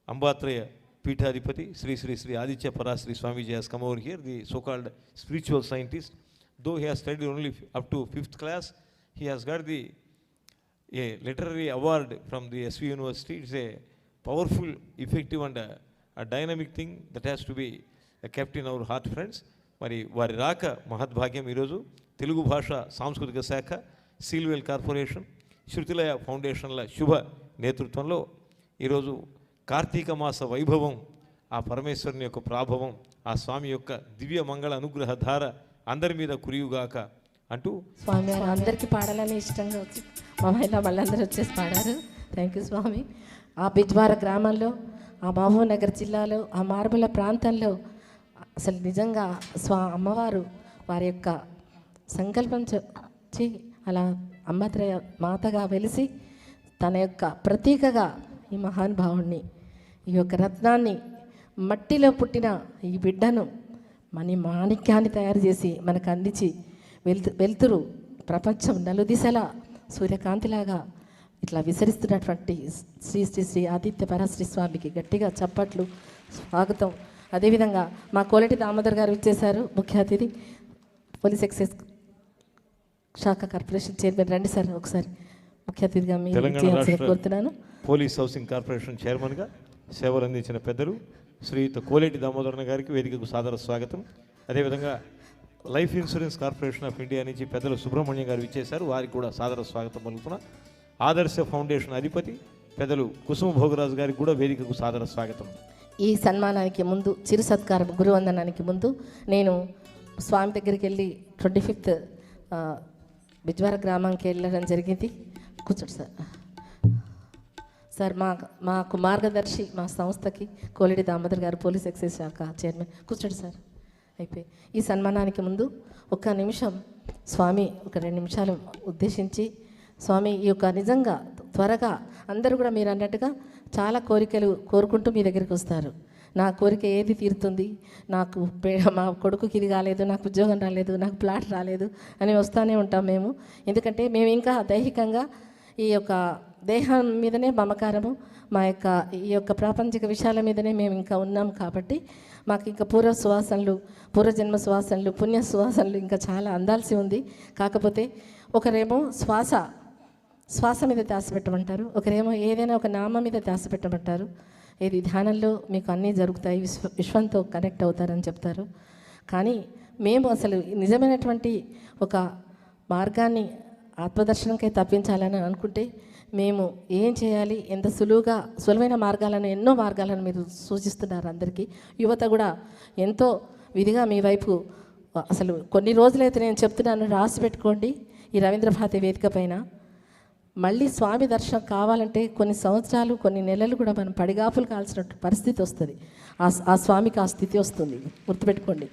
Ambatraya పీఠాధిపతి Shri Shri Shri Aditya పరాశ్రీ Swamiji has come over here, the so-called spiritual scientist. Though he has studied only up to 5th class, he has got a literary award from the SV University. It's a powerful, effective and a dynamic thing that has to be kept in our heart, friends. మరి వారి రాక మహద్భాగ్యం. ఈరోజు తెలుగు భాష సాంస్కృతిక శాఖ, Sealwell corporation, Shruthilaya ఫౌండేషన్ల శుభ నేతృత్వంలో ఈరోజు కార్తీక మాస వైభవం, ఆ పరమేశ్వరుని యొక్క ప్రాభవం, ఆ స్వామి యొక్క దివ్య మంగళ అనుగ్రహ ధార అందరి మీద కురియుగాక అంటూ స్వామి వారు అందరికీ పాడాలని ఇష్టంగా వచ్చి మా మహిళ వాళ్ళందరూ వచ్చేసి పాడారు. థ్యాంక్ యూ స్వామి. ఆ బిజ్వార గ్రామంలో, ఆ మహబూబ్ నగర్ జిల్లాలో, ఆ మార్బల ప్రాంతంలో అసలు నిజంగా అమ్మవారు వారి యొక్క సంకల్పం వచ్చి అలా అమ్మత్రయ మాతగా వెలిసి తన యొక్క ప్రతీకగా ఈ మహానుభావుణ్ణి, ఈ యొక్క రత్నాన్ని, మట్టిలో పుట్టిన ఈ బిడ్డను మాణిక్యాన్ని తయారు చేసి మనకు అందించి వెలుతురు ప్రపంచం నలుదిశలా సూర్యకాంతిలాగా ఇట్లా విసరిస్తున్నటువంటి శ్రీ శ్రీ శ్రీ ఆదిత్య పరాశ్రీ స్వామికి గట్టిగా చప్పట్లు స్వాగతం. అదేవిధంగా మా కోలటి దామోదర్ గారు ఇచ్చేశారు, ముఖ్య అతిథి, పోలీస్ ఎక్సైజ్ శాఖ కార్పొరేషన్ చైర్మన్. రండి సార్ ఒకసారి ముఖ్య అతిథిగా మీరు కోరుతున్నాను. పోలీస్ హౌసింగ్ కార్పొరేషన్ చైర్మన్గా సేవలు అందించిన పెద్దలు శ్రీయుత కోలేటి దామోదరణ గారికి వేదికకు సాదర స్వాగతం. అదేవిధంగా life insurance corporation of India నుంచి పెద్దలు సుబ్రహ్మణ్యం గారు ఇచ్చేశారు, వారికి కూడా సాదర స్వాగతం పలుకుతున్నా. ఆదర్శ ఫౌండేషన్ అధిపతి పెద్దలు కుసుమ భోగరాజు గారికి కూడా వేదికకు సాదర స్వాగతం. ఈ సన్మానానికి ముందు, చిరు సత్కారం గురువందనానికి ముందు నేను స్వామి దగ్గరికి వెళ్ళి 25th బిజ్వార గ్రామానికి వెళ్ళడం జరిగింది. కూర్చోండి సార్. సార్ మాకు మార్గదర్శి మా సంస్థకి కోలేటి దామోదర్ గారు, పోలీస్ ఎక్సైజ్ శాఖ చైర్మన్. కూర్చోండి సార్. అయిపోయి ఈ సన్మానానికి ముందు ఒక్క నిమిషం స్వామి ఒక 2 నిమిషాలు ఉద్దేశించి, స్వామి ఈ యొక్క నిజంగా త్వరగా అందరూ కూడా మీరు అన్నట్టుగా చాలా కోరికలు కోరుకుంటూ మీ దగ్గరికి వస్తారు. నా కోరిక ఏది తీరుతుంది, నాకు మా కొడుకుకి ఇది కాలేదు, నాకు ఉద్యోగం రాలేదు, నాకు ప్లాట్ రాలేదు అని వస్తూనే ఉంటాం మేము. ఎందుకంటే మేము ఇంకా దైహికంగా ఈ యొక్క దేహం మీదనే మమకారము, మా యొక్క ఈ యొక్క ప్రాపంచిక విషయాల మీదనే మేము ఇంకా ఉన్నాం. కాబట్టి మాకు ఇంకా పూర్వజన్మ సువాసనలు, పుణ్య సువాసనలు ఇంకా చాలా అందాల్సి ఉంది. కాకపోతే ఒకరేమో శ్వాస మీద ధ్యాస పెట్టమంటారు, ఒకరేమో ఏదైనా ఒక నామం మీద ధ్యాస పెట్టమంటారు. ఏది ధ్యానంలో మీకు అన్నీ జరుగుతాయి, విశ్వంతో కనెక్ట్ అవుతారని చెప్తారు. కానీ మేము అసలు నిజమైనటువంటి ఒక మార్గాన్ని ఆత్మదర్శనంకై తప్పించాలని అనుకుంటే మేము ఏం చేయాలి, ఎంత సులువైన మార్గాలను, ఎన్నో మార్గాలను మీరు సూచిస్తున్నారు అందరికీ. యువత కూడా ఎంతో విధిగా మీ వైపు అసలు కొన్ని రోజులైతే నేను చెప్తున్నాను, రాసి పెట్టుకోండి ఈ రవీంద్ర భారతి వేదిక పైన. మళ్ళీ స్వామి దర్శనం కావాలంటే కొన్ని సంవత్సరాలు, కొన్ని నెలలు కూడా మనం పడిగాపులు కాల్సిన పరిస్థితి వస్తుంది. ఆ స్వామికి ఆ స్థితి వస్తుంది, గుర్తుపెట్టుకోండి.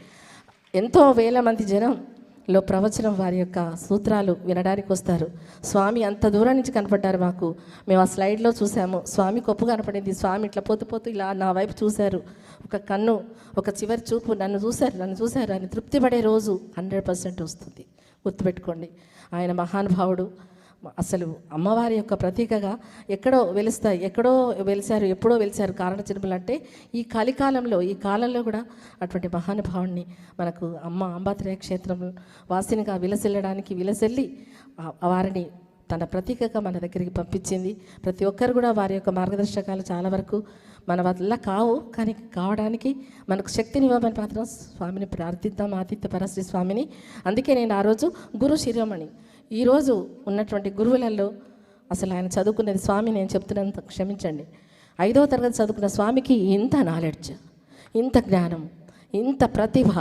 ఎంతో వేల మంది జనంలో ప్రవచనం, వారి యొక్క సూత్రాలు వినడానికి వస్తారు. స్వామి అంత దూరం నుంచి కనపడ్డారు మాకు. మేము ఆ స్లైడ్లో చూసాము, స్వామి కొప్పు కనపడింది. స్వామి ఇట్లా పోతూ పోతూ ఇలా నా వైపు చూశారు. ఒక కన్ను, ఒక చివరి చూపు నన్ను చూశారు అని తృప్తి పడే రోజు 100% వస్తుంది, గుర్తుపెట్టుకోండి. ఆయన మహానుభావుడు. అసలు అమ్మవారి యొక్క ప్రతీకగా ఎక్కడో వెలుస్తాయి, ఎక్కడో వెలిశారు, ఎప్పుడో వెలిశారు కారణ జన్మలు. అంటే ఈ కలికాలంలో, ఈ కాలంలో కూడా అటువంటి మహానుభావుడిని మనకు అంబాత్రేయ క్షేత్రం వాసినిగా విలసిల్లి వారిని తన ప్రతీకగా మన దగ్గరికి పంపించింది. ప్రతి ఒక్కరు కూడా వారి యొక్క మార్గదర్శకాలు చాలా వరకు మన వల్ల కావు, కానీ కావడానికి మనకు శక్తినివ్వమని మాత్రం స్వామిని ప్రార్థిద్దాం, ఆదిత్య పరశ్రీ స్వామిని. అందుకే నేను ఆ రోజు గురు శిరోమణి, ఈరోజు ఉన్నటువంటి గురువులలో అసలు ఆయన చదువుకునేది స్వామి, నేను చెప్తున్నంత క్షమించండి, 5వ తరగతి చదువుకున్న స్వామికి ఇంత నాలెడ్జ్, ఇంత జ్ఞానం, ఇంత ప్రతిభ,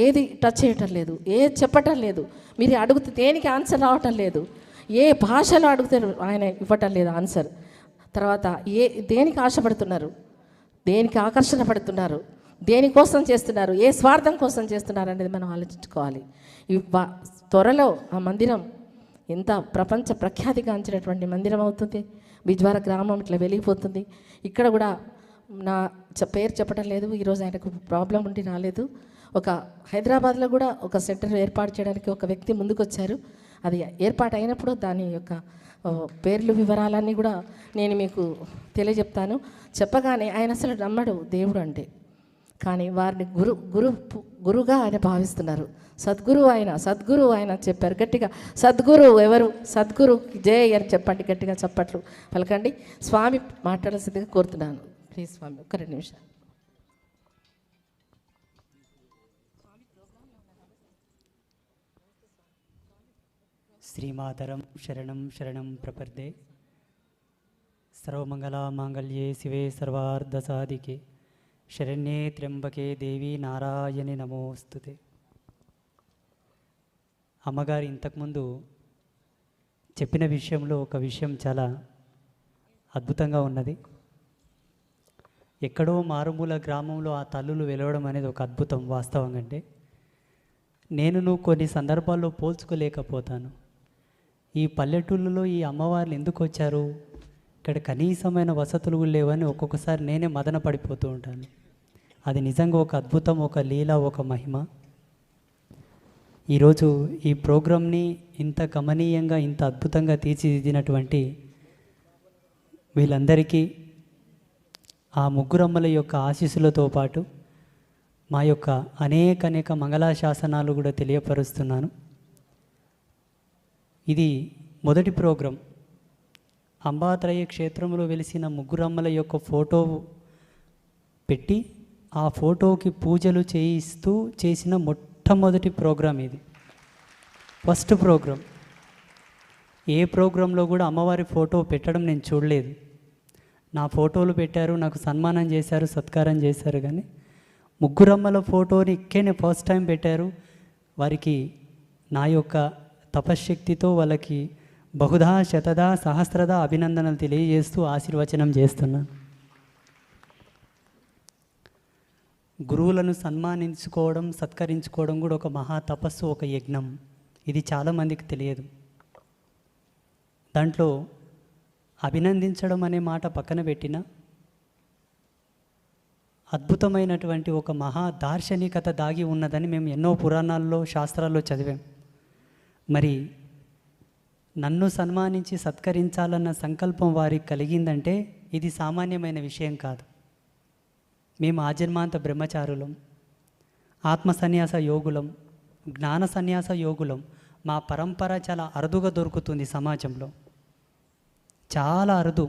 ఏది టచ్ చేయటం లేదు, ఏది చెప్పటం లేదు. మీరు అడుగుతే దేనికి ఆన్సర్ రావటం లేదు, ఏ భాషలో అడిగితే ఆయన ఇవ్వటం లేదు ఆన్సర్. తర్వాత దేనికి ఆశపడుతున్నారు, దేనికి ఆకర్షణ పడుతున్నారు, దేనికోసం చేస్తున్నారు, ఏ స్వార్థం కోసం చేస్తున్నారు అనేది మనం ఆలోచించుకోవాలి. త్వరలో ఆ మందిరం ఎంత ప్రపంచ ప్రఖ్యాతిగాంచినటువంటి మందిరం అవుతుంది. బిజ్వార గ్రామం ఇట్లా వెలిగిపోతుంది. ఇక్కడ కూడా నా పేరు చెప్పడం లేదు, ఈరోజు ఆయనకు ప్రాబ్లం ఉండి రాలేదు. ఒక హైదరాబాద్లో కూడా ఒక సెంటర్ ఏర్పాటు చేయడానికి ఒక వ్యక్తి ముందుకొచ్చారు. అది ఏర్పాటు అయినప్పుడు దాని యొక్క పేర్లు, వివరాలన్నీ కూడా నేను మీకు తెలియజెప్తాను. చెప్పగానే ఆయన అసలు నమ్మడు దేవుడు అంటే, కానీ వారిని గురుగా ఆయన భావిస్తున్నారు. సద్గురు ఆయన చెప్పారు గట్టిగా. సద్గురు ఎవరు? సద్గురు జయ అని చెప్పండి, గట్టిగా చప్పట్లు పలకండి. స్వామి మాట్లాడాల్సిందిగా కోరుతున్నాను. ప్లీజ్ స్వామి, ఒక్క 2 నిమిషాలు. శ్రీమాతరం శరణం శరణం ప్రపద్యే. సర్వమంగళ మాంగళ్యే శివే సర్వార్ధసాధికే శరణ్యే త్ర్యంబకే దేవి నారాయణి నమోస్తుతే. అమ్మగారు ఇంతకుముందు చెప్పిన విషయంలో ఒక విషయం చాలా అద్భుతంగా ఉన్నది. ఎక్కడో మారుమూల గ్రామంలో ఆ తల్లులు వెలవడం అనేది ఒక అద్భుతం. వాస్తవంగా అంటే నువ్వు కొన్ని సందర్భాల్లో పోల్చుకోలేకపోతాను. ఈ పల్లెటూళ్ళలో ఈ అమ్మవార్లు ఎందుకు వచ్చారు, ఇక్కడ కనీసమైన వసతులు లేవని ఒక్కొక్కసారి నేనే మదన పడిపోతూ ఉంటాను. అది నిజంగా ఒక అద్భుతం, ఒక లీల, ఒక మహిమ. ఈరోజు ఈ ప్రోగ్రామ్ని ఇంత గమనీయంగా, ఇంత అద్భుతంగా తీర్చిదిద్దినటువంటి వీళ్ళందరికీ ఆ ముగ్గురమ్మల యొక్క ఆశీస్సులతో పాటు మా యొక్క అనేక మంగళాశాసనాలు కూడా తెలియపరుస్తున్నాను. ఇది మొదటి ప్రోగ్రాం. అంబాత్రేయ క్షేత్రంలో వెలిసిన ముగ్గురమ్మల యొక్క ఫోటో పెట్టి ఆ ఫోటోకి పూజలు చేయిస్తూ చేసిన మొట్టమొదటి ప్రోగ్రాం ఇది. First programme. ఏ ప్రోగ్రాంలో కూడా అమ్మవారి ఫోటో పెట్టడం నేను చూడలేదు. నా ఫోటోలు పెట్టారు, నాకు సన్మానం చేశారు, సత్కారం చేశారు, కానీ ముగ్గురమ్మల ఫోటోని ఇక్కడనే ఫస్ట్ టైం పెట్టారు. వారికి నా యొక్క తపశ్శక్తితో వాళ్ళకి బహుధా శతదా సహస్రదా అభినందనలు తెలియజేస్తూ ఆశీర్వచనం చేస్తున్నాను. గురువులను సన్మానించుకోవడం, సత్కరించుకోవడం కూడా ఒక మహా తపస్సు, ఒక యజ్ఞం. ఇది చాలామందికి తెలియదు. దాంట్లో అభినందించడం అనే మాట పక్కన పెట్టిన అద్భుతమైనటువంటి ఒక మహా దార్శనికత దాగి ఉన్నదని మేము ఎన్నో పురాణాల్లో, శాస్త్రాల్లో చదివాం. మరి నన్ను సన్మానించి సత్కరించాలన్న సంకల్పం వారికి కలిగిందంటే ఇది సామాన్యమైన విషయం కాదు. మేము ఆజన్మాంత బ్రహ్మచారులం, ఆత్మ సన్యాస యోగులం, జ్ఞాన సన్యాస యోగులం. మా పరంపర చాలా అరుదుగా దొరుకుతుంది సమాజంలో, చాలా అరుదు.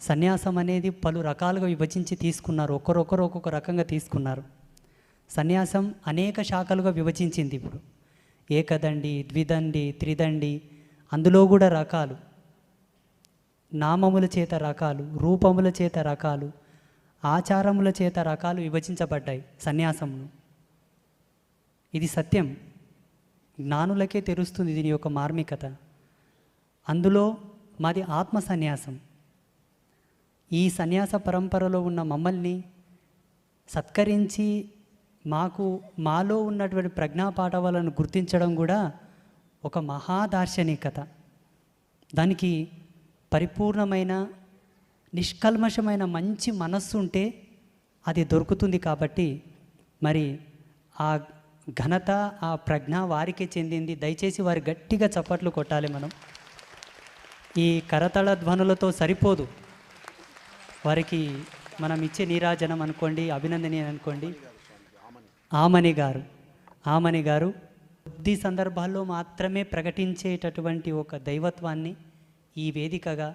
సన్యాసం అనేది పలు రకాలుగా విభజించి తీసుకున్నారు. ఒక్కొక్కరు ఒక్కొక్క రకంగా తీసుకున్నారు. సన్యాసం అనేక శాఖలుగా విభజించింది. ఇప్పుడు ఏకదండి, ద్విదండి, త్రిదండి, అందులో కూడా రకాలు, నామముల చేత రకాలు, రూపముల చేత రకాలు, ఆచారముల చేత రకాలు విభజించబడ్డాయి సన్యాసమును. ఇది సత్యం, జ్ఞానులకే తెలుస్తుంది దీని యొక్క మార్మికత. అందులో మాది ఆత్మ సన్యాసం. ఈ సన్యాస పరంపరలో ఉన్న మమ్మల్ని సత్కరించి మాలో ఉన్నటువంటి ప్రజ్ఞాపాఠవాలను గుర్తించడం కూడా ఒక మహాదార్శనికత. దానికి పరిపూర్ణమైన నిష్కల్మషమైన మంచి మనస్సు ఉంటే అది దొరుకుతుంది. కాబట్టి మరి ఆ ఘనత, ఆ ప్రజ్ఞ వారికే చెందింది. దయచేసి వారి గట్టిగా చప్పట్లు కొట్టాలి. ఈ కరతళ ధ్వనులతో సరిపోదు. వారికి మనం ఇచ్చే నీరాజనం అనుకోండి, అభినందనీయం అనుకోండి. ఆమని గారు బుద్ధి సందర్భాల్లో మాత్రమే ప్రకటించేటటువంటి ఒక దైవత్వాన్ని ఈ వేదికగా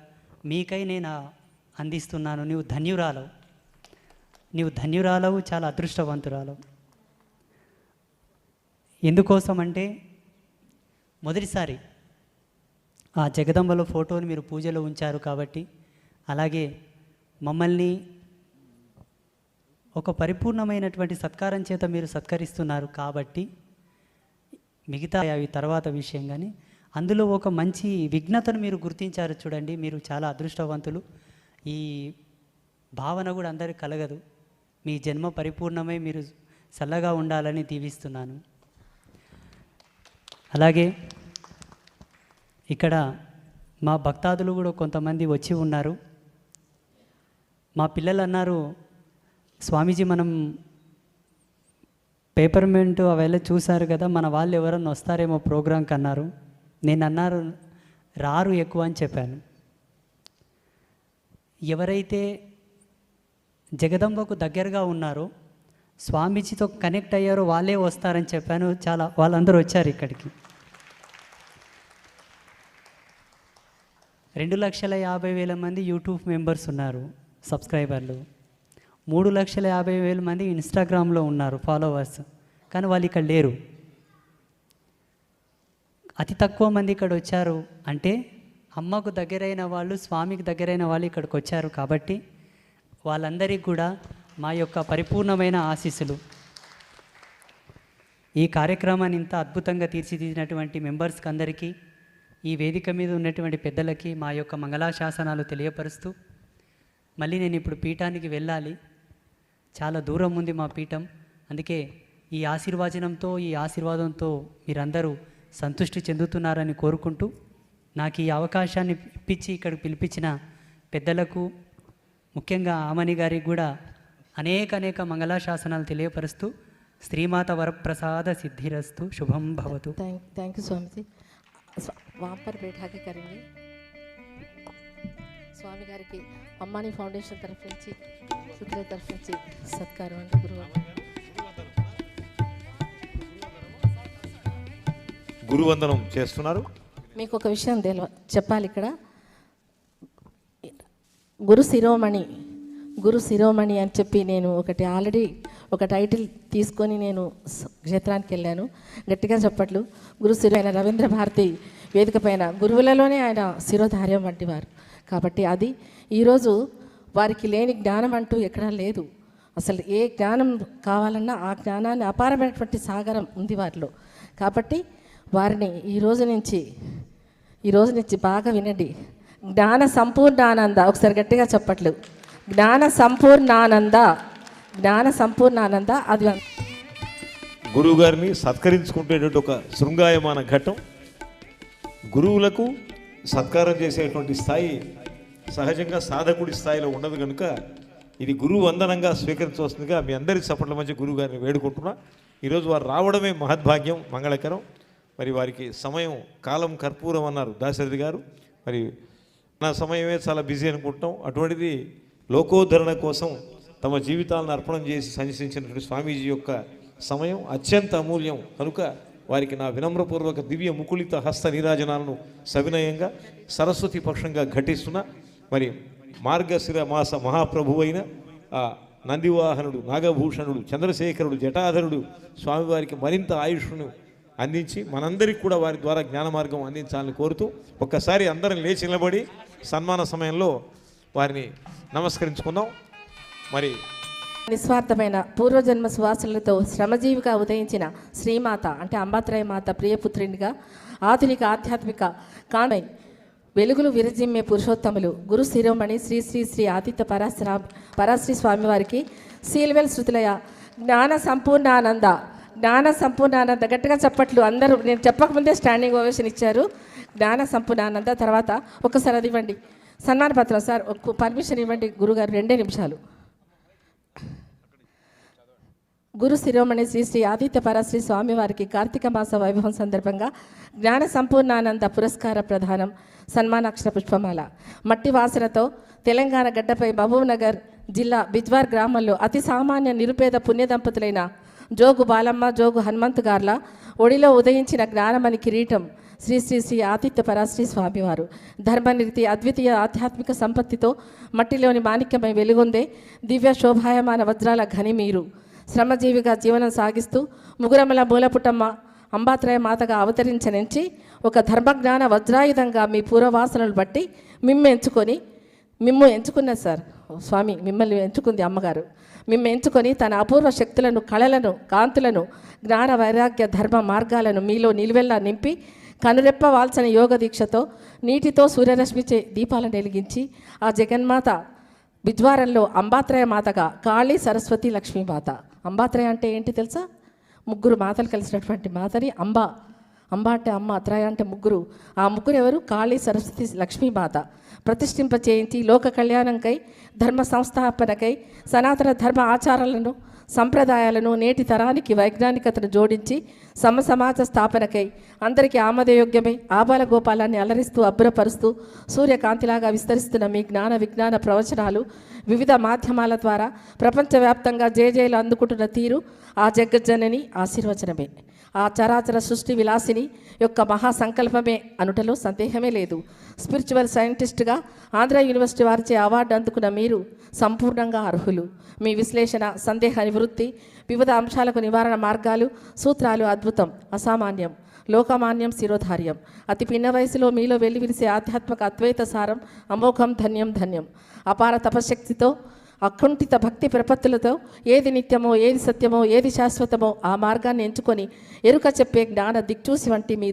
మీకై నేను అందిస్తున్నాను. నీవు ధన్యురాలవు, చాలా అదృష్టవంతురాలవు. ఎందుకోసమంటే మొదటిసారి ఆ జగదంబలో ఫోటోని మీరు పూజలో ఉంచారు కాబట్టి, అలాగే మమ్మల్ని ఒక పరిపూర్ణమైనటువంటి సత్కారం చేత మీరు సత్కరిస్తున్నారు కాబట్టి, మిగతా అవి తర్వాత విషయం. కానీ అందులో ఒక మంచి విఘ్నతను మీరు గుర్తించారు. చూడండి, మీరు చాలా అదృష్టవంతులు. ఈ భావన కూడా అందరికి కలగదు. మీ జన్మ పరిపూర్ణమై మీరు చల్లగా ఉండాలని దీవిస్తున్నాను. అలాగే ఇక్కడ మా భక్తాదులు కూడా కొంతమంది వచ్చి ఉన్నారు. మా పిల్లలు అన్నారు, స్వామీజీ మనం పేపర్మెంట్ అవేళ చూశారు కదా, మన వాళ్ళు ఎవరన్నా వస్తారేమో ప్రోగ్రాంకి అన్నారు. నేను అన్నారు రారు ఎక్కువ అని చెప్పాను. ఎవరైతే జగదంబకు దగ్గరగా ఉన్నారో, స్వామీజీతో కనెక్ట్ అయ్యారో వాళ్ళే వస్తారని చెప్పాను. చాలా వాళ్ళందరూ వచ్చారు ఇక్కడికి. 2,50,000 మంది యూట్యూబ్ మెంబర్స్ ఉన్నారు, సబ్స్క్రైబర్లు. 3,50,000 మంది ఇన్స్టాగ్రామ్లో ఉన్నారు ఫాలోవర్స్. కానీ వాళ్ళు ఇక్కడ లేరు. అతి తక్కువ మంది ఇక్కడ వచ్చారు అంటే అమ్మకు దగ్గరైన వాళ్ళు, స్వామికి దగ్గరైన వాళ్ళు ఇక్కడికి వచ్చారు. కాబట్టి వాళ్ళందరికీ కూడా మా యొక్క పరిపూర్ణమైన ఆశీస్సులు. ఈ కార్యక్రమాన్ని ఇంత అద్భుతంగా తీర్చిదిద్దినటువంటి మెంబర్స్కి అందరికీ, ఈ వేదిక మీద ఉన్నటువంటి పెద్దలకి మా యొక్క మంగళాశాసనాలు తెలియపరుస్తూ, మళ్ళీ నేను ఇప్పుడు పీఠానికి వెళ్ళాలి. చాలా దూరం ఉంది మా పీఠం. అందుకే ఈ ఆశీర్వాదంతో మీరందరూ సంతృష్టి చెందుతున్నారని కోరుకుంటూ, నాకు ఈ అవకాశాన్ని ఇప్పించి ఇక్కడికి పిలిపించిన పెద్దలకు, ముఖ్యంగా ఆమని గారికి కూడా అనేక మంగళాశాసనాలు తెలియపరుస్తూ, శ్రీమాత వరప్రసాద సిద్ధిరస్తు, శుభం భవతు. Thank you Swami ji. वहाँ पर बैठा के करेंगे. స్వామి గారికి అమ్మాని ఫౌండేషన్ తరఫు నుంచి, సుత్రే తరఫు నుంచి సత్కారం అంటే గురువందనం చేస్తున్నారు. మీకు ఒక విషయం చెప్పాలి. ఇక్కడ గురు శిరోమణి అని చెప్పి నేను ఆల్రెడీ ఒక టైటిల్ తీసుకొని నేను క్షేత్రానికి వెళ్ళాను. గట్టిగా చెప్పట్లు. ఆయన రవీంద్ర భారతి వేదిక పైన గురువులలోనే ఆయన శిరోధార్యం వంటి వారు. కాబట్టి అది ఈరోజు వారికి లేని జ్ఞానం అంటూ ఎక్కడా లేదు. అసలు ఏ జ్ఞానం కావాలన్నా ఆ జ్ఞానాన్ని అపారమైనటువంటి సాగరం ఉంది వారిలో. కాబట్టి వారిని ఈ రోజు నుంచి బాగా వినండి. జ్ఞాన సంపూర్ణానంద, ఒకసారి గట్టిగా చెప్పట్లు. జ్ఞాన సంపూర్ణానంద. అది గురువు గారిని సత్కరించుకునేటువంటి ఒక శృంగాయమాన ఘట్టం. గురువులకు సత్కారం చేసేటువంటి స్థాయి సహజంగా సాధకుడి స్థాయిలో ఉండదు కనుక ఇది గురువు వందనంగా స్వీకరించవలసిందిగా మీ అందరి చప్పట్ల మధ్య గురువు గారిని వేడుకుంటున్నా. ఈరోజు వారు రావడమే మహద్భాగ్యం, మంగళకరం. మరి వారికి సమయం కాలం కర్పూరం అన్నారు దాశరథి గారు. మరి నా సమయమే చాలా బిజీ అనుకుంటాం. అటువంటిది లోకోద్ధరణ కోసం తమ జీవితాలను అర్పణం చేసి సన్యసించినటువంటి స్వామీజీ యొక్క సమయం అత్యంత అమూల్యం కనుక వారికి నా వినమ్రపూర్వక దివ్య ముకుళిత హస్త నీరాజనాలను సవినయంగా సరస్వతి పక్షంగా ఘటిస్తున్నా. మరి మార్గశిర మాస మహాప్రభువు అయిన ఆ నందివాహనుడు, నాగభూషణుడు, చంద్రశేఖరుడు, జటాధరుడు స్వామివారికి మరింత ఆయుష్ను అందించి మనందరికీ కూడా వారి ద్వారా జ్ఞాన మార్గం అందించాలని కోరుతూ ఒక్కసారి అందరం లేచి నిలబడి సన్మాన సమయంలో వారిని నమస్కరించుకుందాం. మరి నిస్వార్థమైన పూర్వజన్మ సువాసనలతో శ్రమజీవిగా ఉదయించిన శ్రీమాత అంటే అంబాత్రాయ మాత ప్రియపుత్రునిగా ఆధునిక ఆధ్యాత్మిక కామై వెలుగులు విరజిమ్మే పురుషోత్తములు గురు శిరోమణి శ్రీ శ్రీ శ్రీ ఆదిత్య పరాశ్రీ స్వామివారికి సీల్వెల్ శృతులయ జ్ఞాన సంపూర్ణానంద గట్టిగా చప్పట్లు అందరూ. నేను చెప్పకముందే స్టాండింగ్ ఓవేషన్ ఇచ్చారు. జ్ఞాన సంపూర్ణానంద తర్వాత ఒక్కసారి అది ఇవ్వండి సన్మాన పత్రం సార్. ఒక్క పర్మిషన్ ఇవ్వండి గురుగారు 2 నిమిషాలు. గురు శిరోమణి శ్రీ శ్రీ ఆదిత్య పరాశ్రీ స్వామివారికి కార్తీక మాస వైభవం సందర్భంగా జ్ఞాన సంపూర్ణానంద పురస్కార ప్రదానం సన్మానాక్షర పుష్పమాల. మట్టి వాసనతో తెలంగాణ గడ్డపై మహబూబ్నగర్ జిల్లా బిజ్వార్ గ్రామంలో అతి సామాన్య నిరుపేద పుణ్య దంపతులైన జోగు బాలమ్మ జోగు హనుమంతు గార్ల ఒడిలో ఉదయించిన జ్ఞానమణి కిరీటం శ్రీ శ్రీ శ్రీ ఆదిత్య పరాశ్రీ స్వామివారు ధర్మనిరితి అద్వితీయ ఆధ్యాత్మిక సంపత్తితో మట్టిలోని మాణిక్యమై వెలుగొందే దివ్య శోభాయమాన వజ్రాల ఘని మీరు శ్రమజీవిగా జీవనం సాగిస్తూ ముగురమల మూలపుటమ్మ అంబాత్రాయ మాతగా అవతరించనించి ఒక ధర్మజ్ఞాన వజ్రాయుధంగా మీ పూర్వవాసనలు బట్టి మిమ్ము ఎంచుకున్నది సార్ స్వామి. మిమ్మల్ని ఎంచుకుంది అమ్మగారు. మిమ్ము ఎంచుకొని తన అపూర్వ శక్తులను కళలను కాంతులను జ్ఞాన వైరాగ్య ధర్మ మార్గాలను మీలో నిలువెల్లా నింపి కనురెప్ప వాల్చని యోగ దీక్షతో నీటితో సూర్యరశ్మిచే దీపాలను వెలిగించి ఆ జగన్మాత బిజ్వారంలో అంబాత్రాయ మాతగా కాళీ సరస్వతి లక్ష్మీమాత. అంబాత్రాయ అంటే ఏంటి తెలుసా? 3 మాతలు కలిసినటువంటి మాతని అంబ అంటే అమ్మ, అత్రాయ అంటే 3. ఆ 3 ఎవరు? కాళీ సరస్వతి లక్ష్మీమాత. ప్రతిష్ఠింప చేయించి లోక కళ్యాణంకై ధర్మ సంస్థాపనకై సనాతన ధర్మ ఆచారాలను సంప్రదాయాలను నేటి తరానికి వైజ్ఞానికతను జోడించి సమాజ స్థాపనకై అందరికీ ఆమోదయోగ్యమై ఆబాల గోపాలాన్ని అలరిస్తూ అబ్బురపరుస్తూ సూర్యకాంతిలాగా విస్తరిస్తున్న మీ జ్ఞాన విజ్ఞాన ప్రవచనాలు వివిధ మాధ్యమాల ద్వారా ప్రపంచవ్యాప్తంగా జయజయలు అందుకుంటున్న తీరు ఆ జగజ్జనని ఆశీర్వచనమే. ఆ చరాచర సృష్టి విలాసిని యొక్క మహాసంకల్పమే అనుటలో సందేహమే లేదు. స్పిరిచువల్ సైంటిస్ట్గా ఆంధ్ర యూనివర్సిటీ వారిచే అవార్డు అందుకున్న మీరు సంపూర్ణంగా అర్హులు. మీ విశ్లేషణ, సందేహ నివృత్తి, వివిధ అంశాలకు నివారణ మార్గాలు, సూత్రాలు అద్భుతం, అసామాన్యం, లోకమాన్యం, శిరోధార్యం. అతి పిన్న వయసులో మీలో వెల్లివిరిసే ఆధ్యాత్మిక అద్వైత సారం అమోఘం, ధన్యం ధన్యం. అపార తపశక్తితో అకుంఠిత భక్తి ప్రపత్తులతో ఏది నిత్యమో, ఏది సత్యమో, ఏది శాశ్వతమో ఆ మార్గాన్ని ఎంచుకొని ఎరుక చెప్పే జ్ఞాన దిక్చూసి వంటి మీ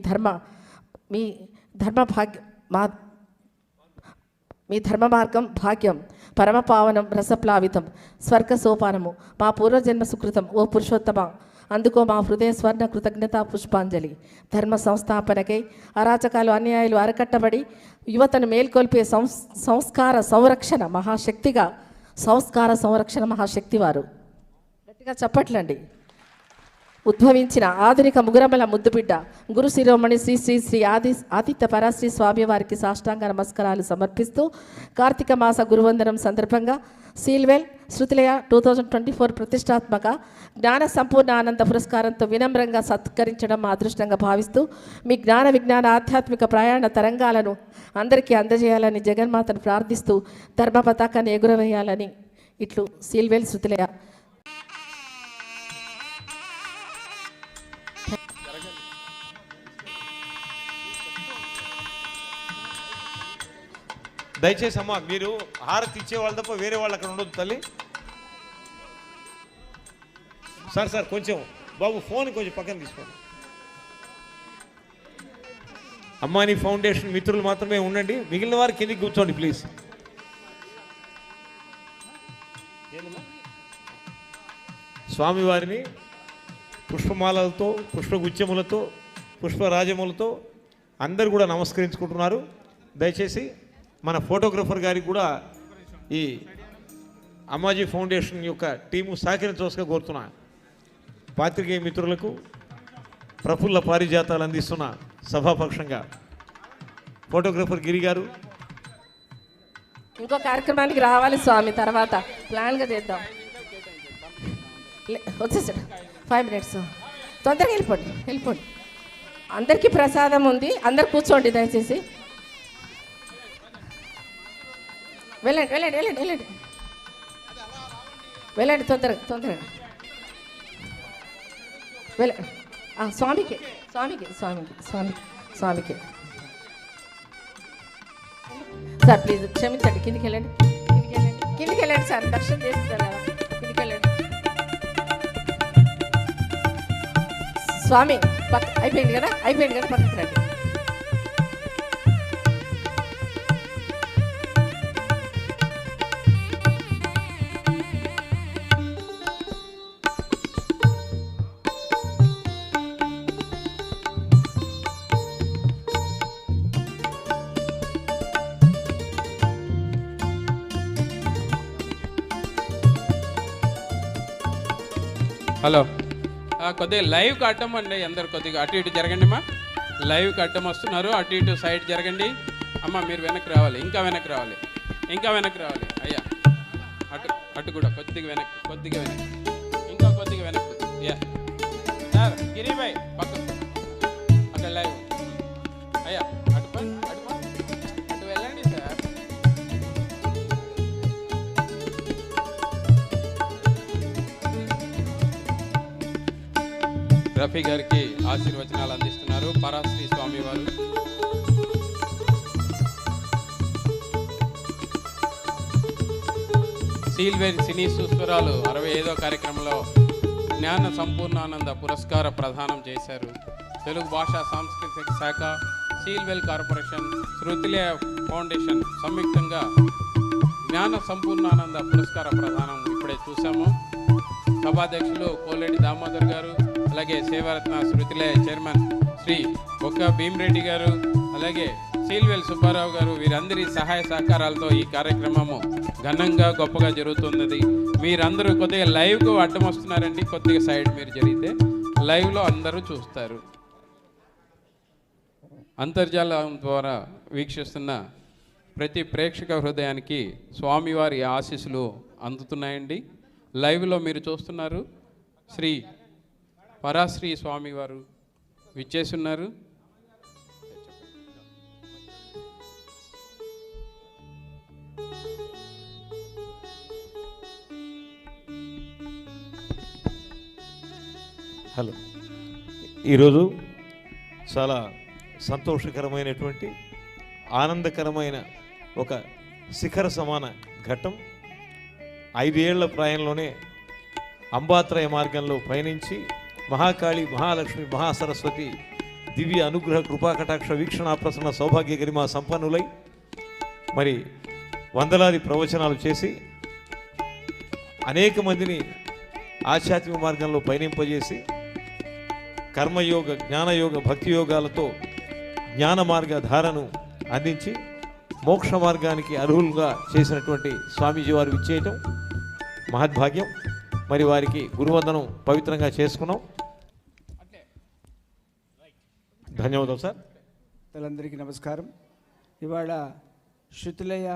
ధర్మ మార్గం భాగ్యం, పరమపావనం, రసప్లావితం, స్వర్గ సోపానము, మా పూర్వజన్మ సుకృతం. ఓ పురుషోత్తమ, అందుకో మా హృదయ స్వర్ణ కృతజ్ఞతా పుష్పాంజలి. ధర్మ సంస్థాపనకై అరాచకాలు అన్యాయాలు అరకట్టబడి యువతను మేల్కొల్పే సంస్కార సంరక్షణ మహాశక్తివారు. గట్టిగా చప్పట్లండి. ఉద్భవించిన ఆధునిక ముగురమల ముద్దుబిడ్డ గురు శిరోమణి శ్రీ శ్రీ శ్రీ ఆదిత్య పరాశ్రీ స్వామి వారికి సాష్టాంగ నమస్కారాలు సమర్పిస్తూ కార్తీక మాస గురువందనం సందర్భంగా సీల్వెల్ శృతిలయ 2024 ప్రతిష్టాత్మక జ్ఞాన సంపూర్ణ ఆనంద పురస్కారంతో వినమ్రంగా సత్కరించడం మా అదృష్టంగా భావిస్తూ మీ జ్ఞాన విజ్ఞాన ఆధ్యాత్మిక ప్రయాణ తరంగాలను అందరికీ అందజేయాలని జగన్మాతను ప్రార్థిస్తూ ధర్మ పతాకాన్ని ఎగురవేయాలని ఇట్లు సీల్వెల్ శృతిలయ. దయచేసి అమ్మా మీరు హారతి ఇచ్చే వాళ్ళు తప్ప వేరే వాళ్ళు అక్కడ ఉండొద్దు తల్లి. సార్ కొంచెం బాబు ఫోన్ కొంచెం పక్కన తీసుకోండి. అమ్మాని ఫౌండేషన్ మిత్రులు మాత్రమే ఉండండి, మిగిలిన వారు కిందికి కూర్చోండి ప్లీజ్. స్వామివారిని పుష్పమాలలతో, పుష్పగుచ్చములతో, పుష్పరాజములతో అందరు కూడా నమస్కరించుకుంటున్నారు. దయచేసి మన ఫోటోగ్రఫర్ గారికి కూడా ఈ అమ్మాజీ ఫౌండేషన్ యొక్క టీము సహకరించవలసిగా కోరుతున్నా. పాత్రికేయ మిత్రులకు ప్రఫుల్ల పారిజాతాలు అందిస్తున్న సభాపక్షంగా ఫోటోగ్రఫర్ గిరి గారు. ఇంకో కార్యక్రమానికి రావాలి స్వామి, తర్వాత ప్లాన్గా చేద్దాం. వచ్చేసాడు 5 minutes. తొందరగా వెళ్ళిపోండి. అందరికీ ప్రసాదం ఉంది, అందరు కూర్చోండి దయచేసి. వెళ్ళండి తొందరగా వెళ్ళండి. స్వామికి సార్ ప్లీజ్ క్షమించండి. కిందికి వెళ్ళండి సార్, దర్శనం చేస్తారు కదా, కిందికి వెళ్ళండి. స్వామి అయిపోయింది కదా పక్కకి రండి. హలో, కొద్దిగా లైవ్కి అడ్డం అండి, అందరు కొద్దిగా అటు ఇటు జరగండి అమ్మా. లైవ్కి అడ్డం వస్తున్నారు, అటు ఇటు సైడ్ జరగండి అమ్మ. మీరు వెనక్కి రావాలి, ఇంకా వెనక్కి రావాలి, ఇంకా వెనక్కి రావాలి అయ్యా. అటు అటు కూడా కొద్దిగా వెనక్కి, కొద్దిగా వెనక్కి, ఇంకా కొద్దిగా వెనక్కి. యా సార్, గిరిబాయ్ పక్క అక్కడ లైవ్ అయ్యా. అటు పని అటు వెళ్ళండి సార్. రఫీ గారికి ఆశీర్వచనాలు అందిస్తున్నారు పరాశ్రీ స్వామి వారు. సీల్వేర్ సినీ సుస్వరాలు 65వ కార్యక్రమంలో జ్ఞాన సంపూర్ణానంద పురస్కార ప్రదానం చేశారు. తెలుగు భాషా సాంస్కృతిక శాఖ, సీల్వెల్ కార్పొరేషన్, శృతిలయ ఫౌండేషన్ సంయుక్తంగా జ్ఞాన సంపూర్ణానంద పురస్కార ప్రదానం ఇప్పుడే చూసాము. సభాధ్యక్షులు కోలేటి దామోదర్ గారు, అలాగే సేవారత్న శృతిలయ చైర్మన్ శ్రీ బొక్క భీమరెడ్డి గారు, అలాగే సీల్వెల్ సుబ్బారావు గారు, వీరందరి సహాయ సహకారాలతో ఈ కార్యక్రమము ఘనంగా గొప్పగా జరుగుతున్నది. మీరందరూ కొద్దిగా లైవ్కు అడ్డం వస్తున్నారండి, కొద్దిగా సైడ్ మీరు జరిగితే లైవ్లో అందరూ చూస్తారు. అంతర్జాలం ద్వారా వీక్షిస్తున్న ప్రతి ప్రేక్షక హృదయానికి స్వామివారి ఆశీస్సులు అందుతున్నాయండి. లైవ్లో మీరు చూస్తున్నారు, శ్రీ పరాశ్రీ స్వామివారు విచ్చేస్తున్నారు. హలో, ఈరోజు చాలా సంతోషకరమైనటువంటి ఆనందకరమైన ఒక శిఖర సమాన ఘట్టం. 5 ఏళ్ల ప్రాయంలోనే అంబాత్రయ మార్గంలో పయనించి మహాకాళి, మహాలక్ష్మి, మహాసరస్వతి దివ్య అనుగ్రహ కృపాకటాక్ష వీక్షణ ప్రసన్న సౌభాగ్య గరిమా సంపన్నులై మరి వందలాది ప్రవచనాలు చేసి అనేక మందిని ఆధ్యాత్మిక మార్గంలో పయనింపజేసి కర్మయోగ, జ్ఞానయోగ, భక్తి యోగాలతో జ్ఞాన మార్గ ధారను అందించి మోక్ష మార్గానికి అర్హులుగా చేసినటువంటి స్వామీజీ వారు విచ్చేయటం మహద్భాగ్యం. మరి వారికి గురువందనం పవిత్రంగా చేసుకున్నాం. ధన్యవాదాలు సార్. అందరికీ నమస్కారం. ఇవాళ శృతిలయ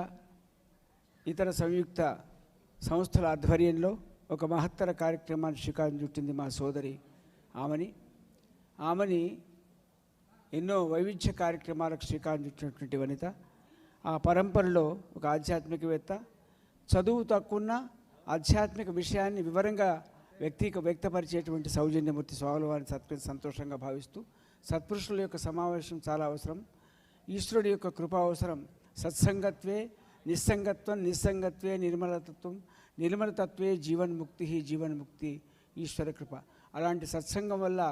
ఇతర సంయుక్త సంస్థల ఆధ్వర్యంలో ఒక మహత్తర కార్యక్రమాన్ని శ్రీకారం చుట్టింది మా సోదరి ఆమని. ఎన్నో వైవిధ్య కార్యక్రమాలకు శ్రీకారం చుట్టినటువంటి వనిత. ఆ పరంపరలో ఒక ఆధ్యాత్మికవేత్త, చదువు తక్కువ ఆధ్యాత్మిక విషయాన్ని వివరంగా వ్యక్తపరిచేటువంటి సౌజన్యమూర్తి స్వాముల వారిని సత్కరించి సంతోషంగా భావిస్తూ, సత్పురుషుల యొక్క సమావేశం చాలా అవసరం, ఈశ్వరుడి యొక్క కృప అవసరం. సత్సంగత్వే నిస్సంగత్వం, నిస్సంగత్వే నిర్మలతత్వం, నిర్మలతత్వే జీవన్ముక్తి ఈశ్వర కృప. అలాంటి సత్సంగం వల్ల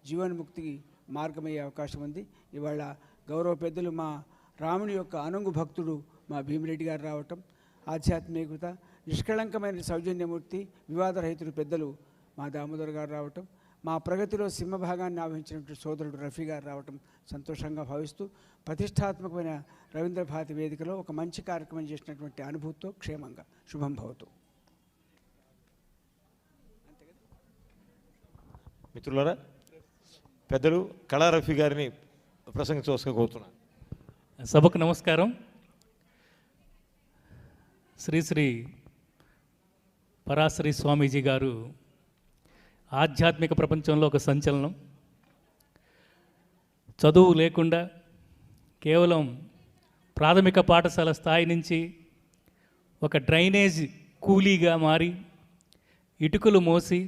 జీవన్ముక్తికి మార్గమయ్యే అవకాశం ఉంది. ఇవాళ గౌరవ పెద్దలు మా రాముని యొక్క అనుంగు భక్తుడు మా భీమిరెడ్డి గారు రావటం, ఆధ్యాత్మికత నిష్కళంకమైన సౌజన్యమూర్తి వివాదరహితుడు పెద్దలు మా దామోదర్ గారు రావటం, మా ప్రగతిలో సింహభాగాన్ని ఆవహించినటువంటి సోదరుడు రఫీ గారు రావటం సంతోషంగా భావిస్తూ, ప్రతిష్టాత్మకమైన రవీంద్ర భారతి వేదికలో ఒక మంచి కార్యక్రమం చేసినటువంటి అనుభూతితో క్షేమంగా శుభం భవతు. మిత్రులారా, పెద్దలు కళా రఫీ గారిని ప్రసంగించవలసిపోతున్నాను. సభకు నమస్కారం. శ్రీ పరాశ్రీ స్వామీజీ గారు ఆధ్యాత్మిక ప్రపంచంలో ఒక సంచలనం. చదువు లేకుండా కేవలం ప్రాథమిక పాఠశాల స్థాయి నుంచి ఒక డ్రైనేజ్ కూలీగా మారి ఇటుకలు మోసి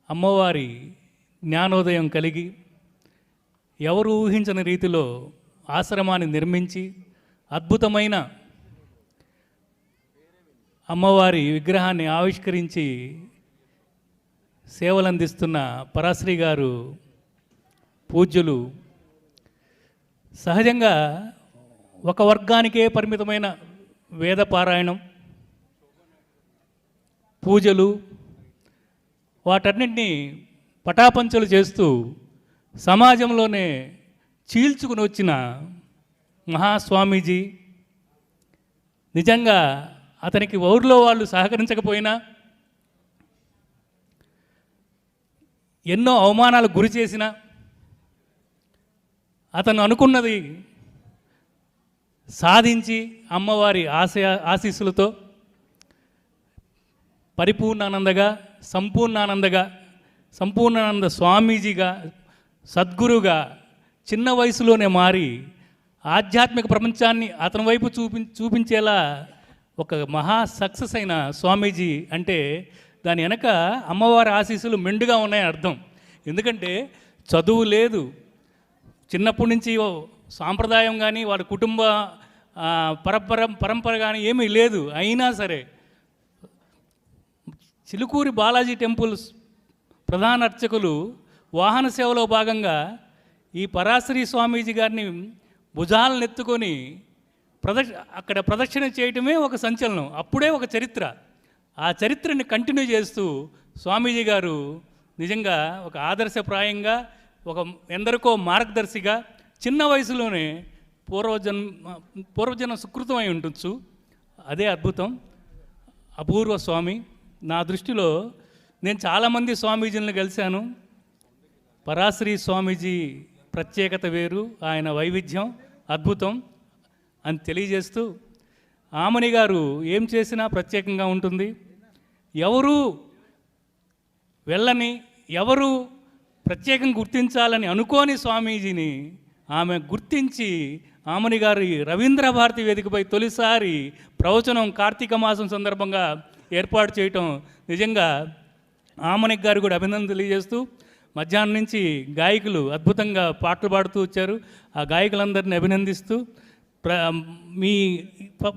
అమ్మవారి జ్ఞానోదయం కలిగి ఎవరు ఊహించని రీతిలో ఆశ్రమాన్ని నిర్మించి అద్భుతమైన అమ్మవారి విగ్రహాన్ని ఆవిష్కరించి సేవలు అందిస్తున్న పరాశ్రీ గారు పూజ్యులు సహజంగా ఒక వర్గానికే పరిమితమైన వేద పారాయణం, పూజలు వాటన్నింటినీ పటాపంచలు చేస్తూ సమాజంలోనే చీల్చుకుని వచ్చిన మహాస్వామీజీ. నిజంగా అతనికి ఊరిలో వాళ్ళు సహకరించకపోయినా, ఎన్నో అవమానాలకు గురి చేసిన, అతను అనుకున్నది సాధించి అమ్మవారి ఆశీస్సులతో పరిపూర్ణానందగా, సంపూర్ణానంద స్వామీజీగా, సద్గురుగా చిన్న వయసులోనే మారి ఆధ్యాత్మిక ప్రపంచాన్ని అతని వైపు చూపించేలా ఒక మహా సక్సెస్ అయిన స్వామీజీ అంటే దాని వెనక అమ్మవారి ఆశీస్సులు మెండుగా ఉన్నాయని అర్థం. ఎందుకంటే చదువు లేదు, చిన్నప్పటి నుంచి సాంప్రదాయం కానీ వారి కుటుంబ పరంపర కానీ ఏమీ లేదు. అయినా సరే చిలుకూరి బాలాజీ టెంపుల్స్ ప్రధాన అర్చకులు వాహన సేవలో భాగంగా ఈ పరాశ్రీ స్వామీజీ గారిని భుజాలను ఎత్తుకొని అక్కడ ప్రదక్షిణ చేయటమే ఒక సంచలనం, అప్పుడే ఒక చరిత్ర. ఆ చరిత్రని కంటిన్యూ చేస్తూ స్వామీజీ గారు నిజంగా ఒక ఆదర్శప్రాయంగా, ఒక ఎందరికో మార్గదర్శిగా చిన్న వయసులోనే పూర్వజన్మ సుకృతమై ఉండొచ్చు. అదే అద్భుతం, అపూర్వ స్వామి. నా దృష్టిలో నేను చాలామంది స్వామీజీలను కలిశాను. పరాశ్రీ స్వామీజీ ప్రత్యేకత వేరు, ఆయన వైవిధ్యం అద్భుతం అని తెలియజేస్తూ, ఆమని గారు ఏం చేసినా ప్రత్యేకంగా ఉంటుంది. ఎవరు వెళ్ళని, ఎవరు ప్రత్యేకంగా గుర్తించాలని అనుకోని స్వామీజీని ఆమె గుర్తించి ఆమని గారి రవీంద్ర భారతి వేదికపై తొలిసారి ప్రవచనం కార్తీక మాసం సందర్భంగా ఏర్పాటు చేయటం నిజంగా ఆమని గారు కూడా అభినందనలు తెలియజేస్తూ, మధ్యాహ్నం నుంచి గాయకులు అద్భుతంగా పాటలు పాడుతూ వచ్చారు. ఆ గాయకులందరినీ అభినందిస్తూ, మీ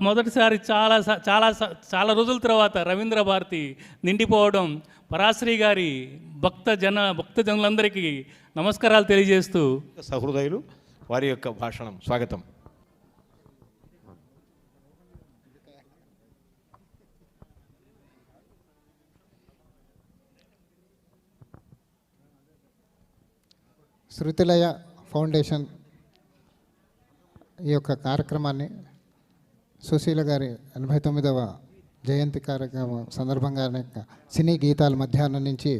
మొదటిసారి చాలా రోజుల తర్వాత రవీంద్ర భారతి నిండిపోవడం పరాశ్రీ గారి భక్తజనులందరికీ నమస్కారాలు తెలియజేస్తూ సహృదయులు వారి యొక్క భాషణం స్వాగతం. శృతిలయ ఫౌండేషన్ ఈ యొక్క కార్యక్రమాన్ని సుశీల గారి 89వ జయంతి కార్యక్రమం సందర్భంగా సినీ గీతాలు మధ్యాహ్నం నుంచి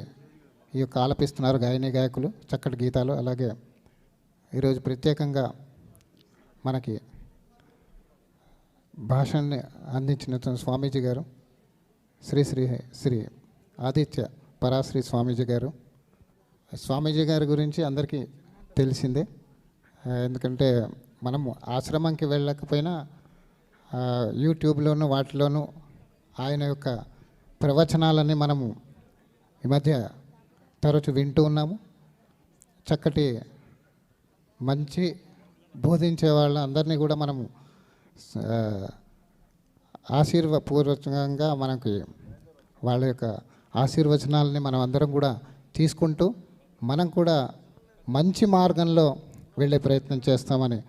ఈ యొక్క ఆలపిస్తున్నారు గాయని గాయకులు, చక్కటి గీతాలు. అలాగే ఈరోజు ప్రత్యేకంగా మనకి భాషని అందించిన స్వామీజీ గారు శ్రీ ఆదిత్య పరాశ్రీ స్వామీజీ గారు. స్వామీజీ గారి గురించి అందరికీ తెలిసిందే, ఎందుకంటే మనము ఆశ్రమంకి వెళ్ళకపోయినా యూట్యూబ్లోనూ వాటిలోనూ ఆయన యొక్క ప్రవచనాలన్నీ మనము ఈ మధ్య తరచు వింటూ ఉన్నాము. చక్కటి మంచి బోధించే వాళ్ళ అందరినీ కూడా మనము ఆశీర్వపూర్వకంగా మనకి వాళ్ళ యొక్క ఆశీర్వచనాలని మనం అందరం కూడా తీసుకుంటూ మనం కూడా మంచి మార్గంలో వెళ్ళే ప్రయత్నం చేస్తామని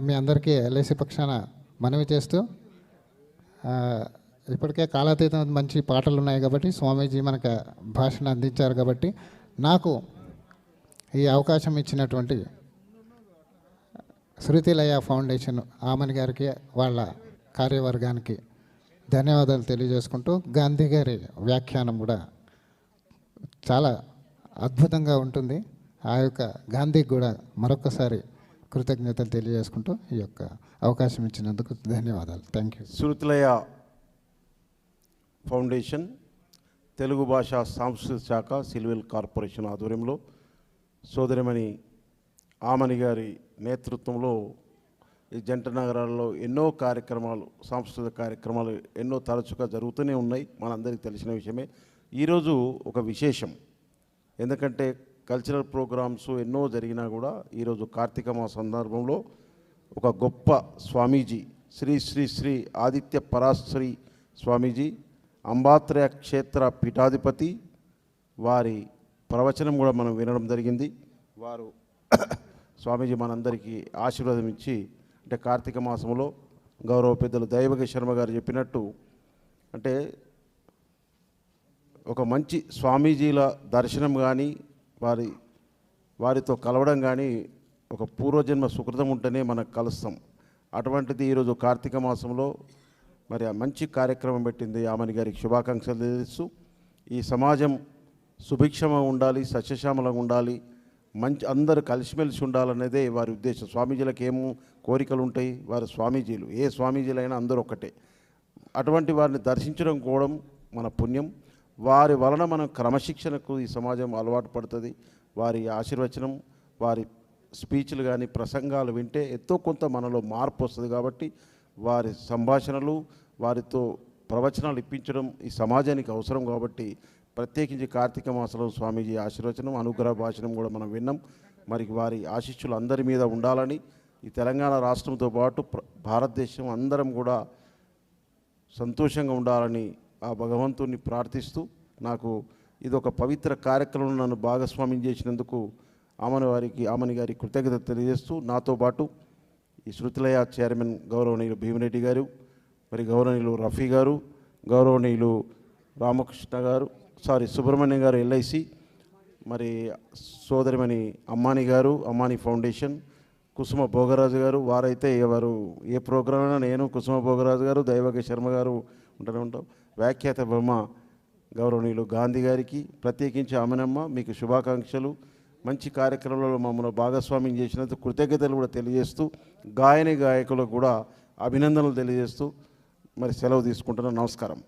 మీ అందరికీ ఎల్ఐసి పక్షాన మనవి చేస్తూ, ఇప్పటికే కాలాతీతం మంచి పాటలు ఉన్నాయి కాబట్టి స్వామీజీ మనకు భాషను అందించారు కాబట్టి నాకు ఈ అవకాశం ఇచ్చినటువంటి శృతిలయ ఫౌండేషన్ ఆమని గారికి, వాళ్ళ కార్యవర్గానికి ధన్యవాదాలు తెలియజేసుకుంటూ, గాంధీ గారి వ్యాఖ్యానం కూడా చాలా అద్భుతంగా ఉంటుంది. ఆ యొక్క గాంధీకి కూడా మరొకసారి కృతజ్ఞతలు తెలియజేసుకుంటూ ఈ యొక్క అవకాశం ఇచ్చినందుకు ధన్యవాదాలు. Thank you. Shruthilaya foundation Telugu భాష సాంస్కృతిక శాఖ సిల్వెల్ కార్పొరేషన్ ఆధ్వర్యంలో సోదరిమణి ఆమని గారి నేతృత్వంలో ఈ జంట నగరాల్లో ఎన్నో కార్యక్రమాలు, సాంస్కృతిక కార్యక్రమాలు ఎన్నో తరచుగా జరుగుతూనే ఉన్నాయి, మనందరికీ తెలిసిన విషయమే. ఈరోజు ఒక విశేషం, ఎందుకంటే కల్చరల్ ప్రోగ్రామ్స్ ఎన్నో జరిగినా కూడా ఈరోజు కార్తీక మాస సందర్భంలో ఒక గొప్ప స్వామీజీ శ్రీ శ్రీ శ్రీ ఆదిత్య పరాశ్రీ స్వామీజీ అంబాత్రయ క్షేత్ర పీఠాధిపతి, వారి ప్రవచనం కూడా మనం వినడం జరిగింది. వారు స్వామీజీ మనందరికీ ఆశీర్వాదం ఇచ్చి, అంటే కార్తీక మాసంలో గౌరవ పెద్దలు దైవగ శర్మ గారు చెప్పినట్టు, అంటే ఒక మంచి స్వామీజీల దర్శనం కానీ వారితో కలవడం కానీ ఒక పూర్వజన్మ సుకృతం ఉంటేనే మనకు కలుస్తాం. అటువంటిది ఈరోజు కార్తీక మాసంలో మరి ఆ మంచి కార్యక్రమం పెట్టింది. ఆమెని గారికి శుభాకాంక్షలు తెలియజేస్తూ, ఈ సమాజం సుభిక్షంగా ఉండాలి, సస్యశ్యామలంగా ఉండాలి, మంచి అందరూ కలిసిమెలిసి ఉండాలనేదే వారి ఉద్దేశం. స్వామీజీలకు ఏమో కోరికలు ఉంటాయి, వారి స్వామీజీలు ఏ స్వామీజీలైనా అందరూ ఒక్కటే. అటువంటి వారిని దర్శించడం కూడా మన పుణ్యం. వారి వలన మనం క్రమశిక్షణకు ఈ సమాజం అలవాటు పడుతుంది. వారి ఆశీర్వచనం, వారి స్పీచ్లు కానీ ప్రసంగాలు వింటే ఎంతో కొంత మనలో మార్పు వస్తుంది. కాబట్టి వారి సంభాషణలు, వారితో ప్రవచనాలు ఇప్పించడం ఈ సమాజానికి అవసరం. కాబట్టి ప్రత్యేకించి కార్తీక మాసంలో స్వామీజీ ఆశీర్వచనం, అనుగ్రహ భాషణం కూడా మనం విన్నాం. మరి వారి ఆశీస్సులు అందరి మీద ఉండాలని, ఈ తెలంగాణ రాష్ట్రంతో పాటు భారతదేశం అందరం కూడా సంతోషంగా ఉండాలని ఆ భగవంతుని ప్రార్థిస్తూ, నాకు ఇది ఒక పవిత్ర కార్యక్రమంలో నన్ను భాగస్వామ్యం చేసినందుకు ఆమని గారి కృతజ్ఞత తెలియజేస్తూ, నాతో పాటు ఈ శృతిలయ చైర్మన్ గౌరవనీయులు భీమిరెడ్డి గారు, మరి గౌరవనీయులు రఫీ గారు, గౌరవనీయులు రామకృష్ణ గారు, సుబ్రహ్మణ్యం గారు ఎల్ఐసి, మరి సోదరిమణి అమ్మాని గారు, అమ్మాని ఫౌండేషన్, కుసుమ భోగరాజు గారు, వారైతే ఎవరు ఏ ప్రోగ్రామ్ అయినా నేను, కుసుమ భోగరాజు గారు, దైవగ శర్మ గారు ఉంటూనే ఉంటాం. వ్యాఖ్యాత బొమ్మ గౌరవనీయులు గాంధీ గారికి, ప్రత్యేకించి అమనమ్మ మీకు శుభాకాంక్షలు. మంచి కార్యక్రమంలో మమ్మల్ని భాగస్వామ్యం చేసినందుకు కృతజ్ఞతలు కూడా తెలియజేస్తూ, గాయకులకు కూడా అభినందనలు తెలియజేస్తూ మరి సెలవు తీసుకుంటున్నాను. నమస్కారం.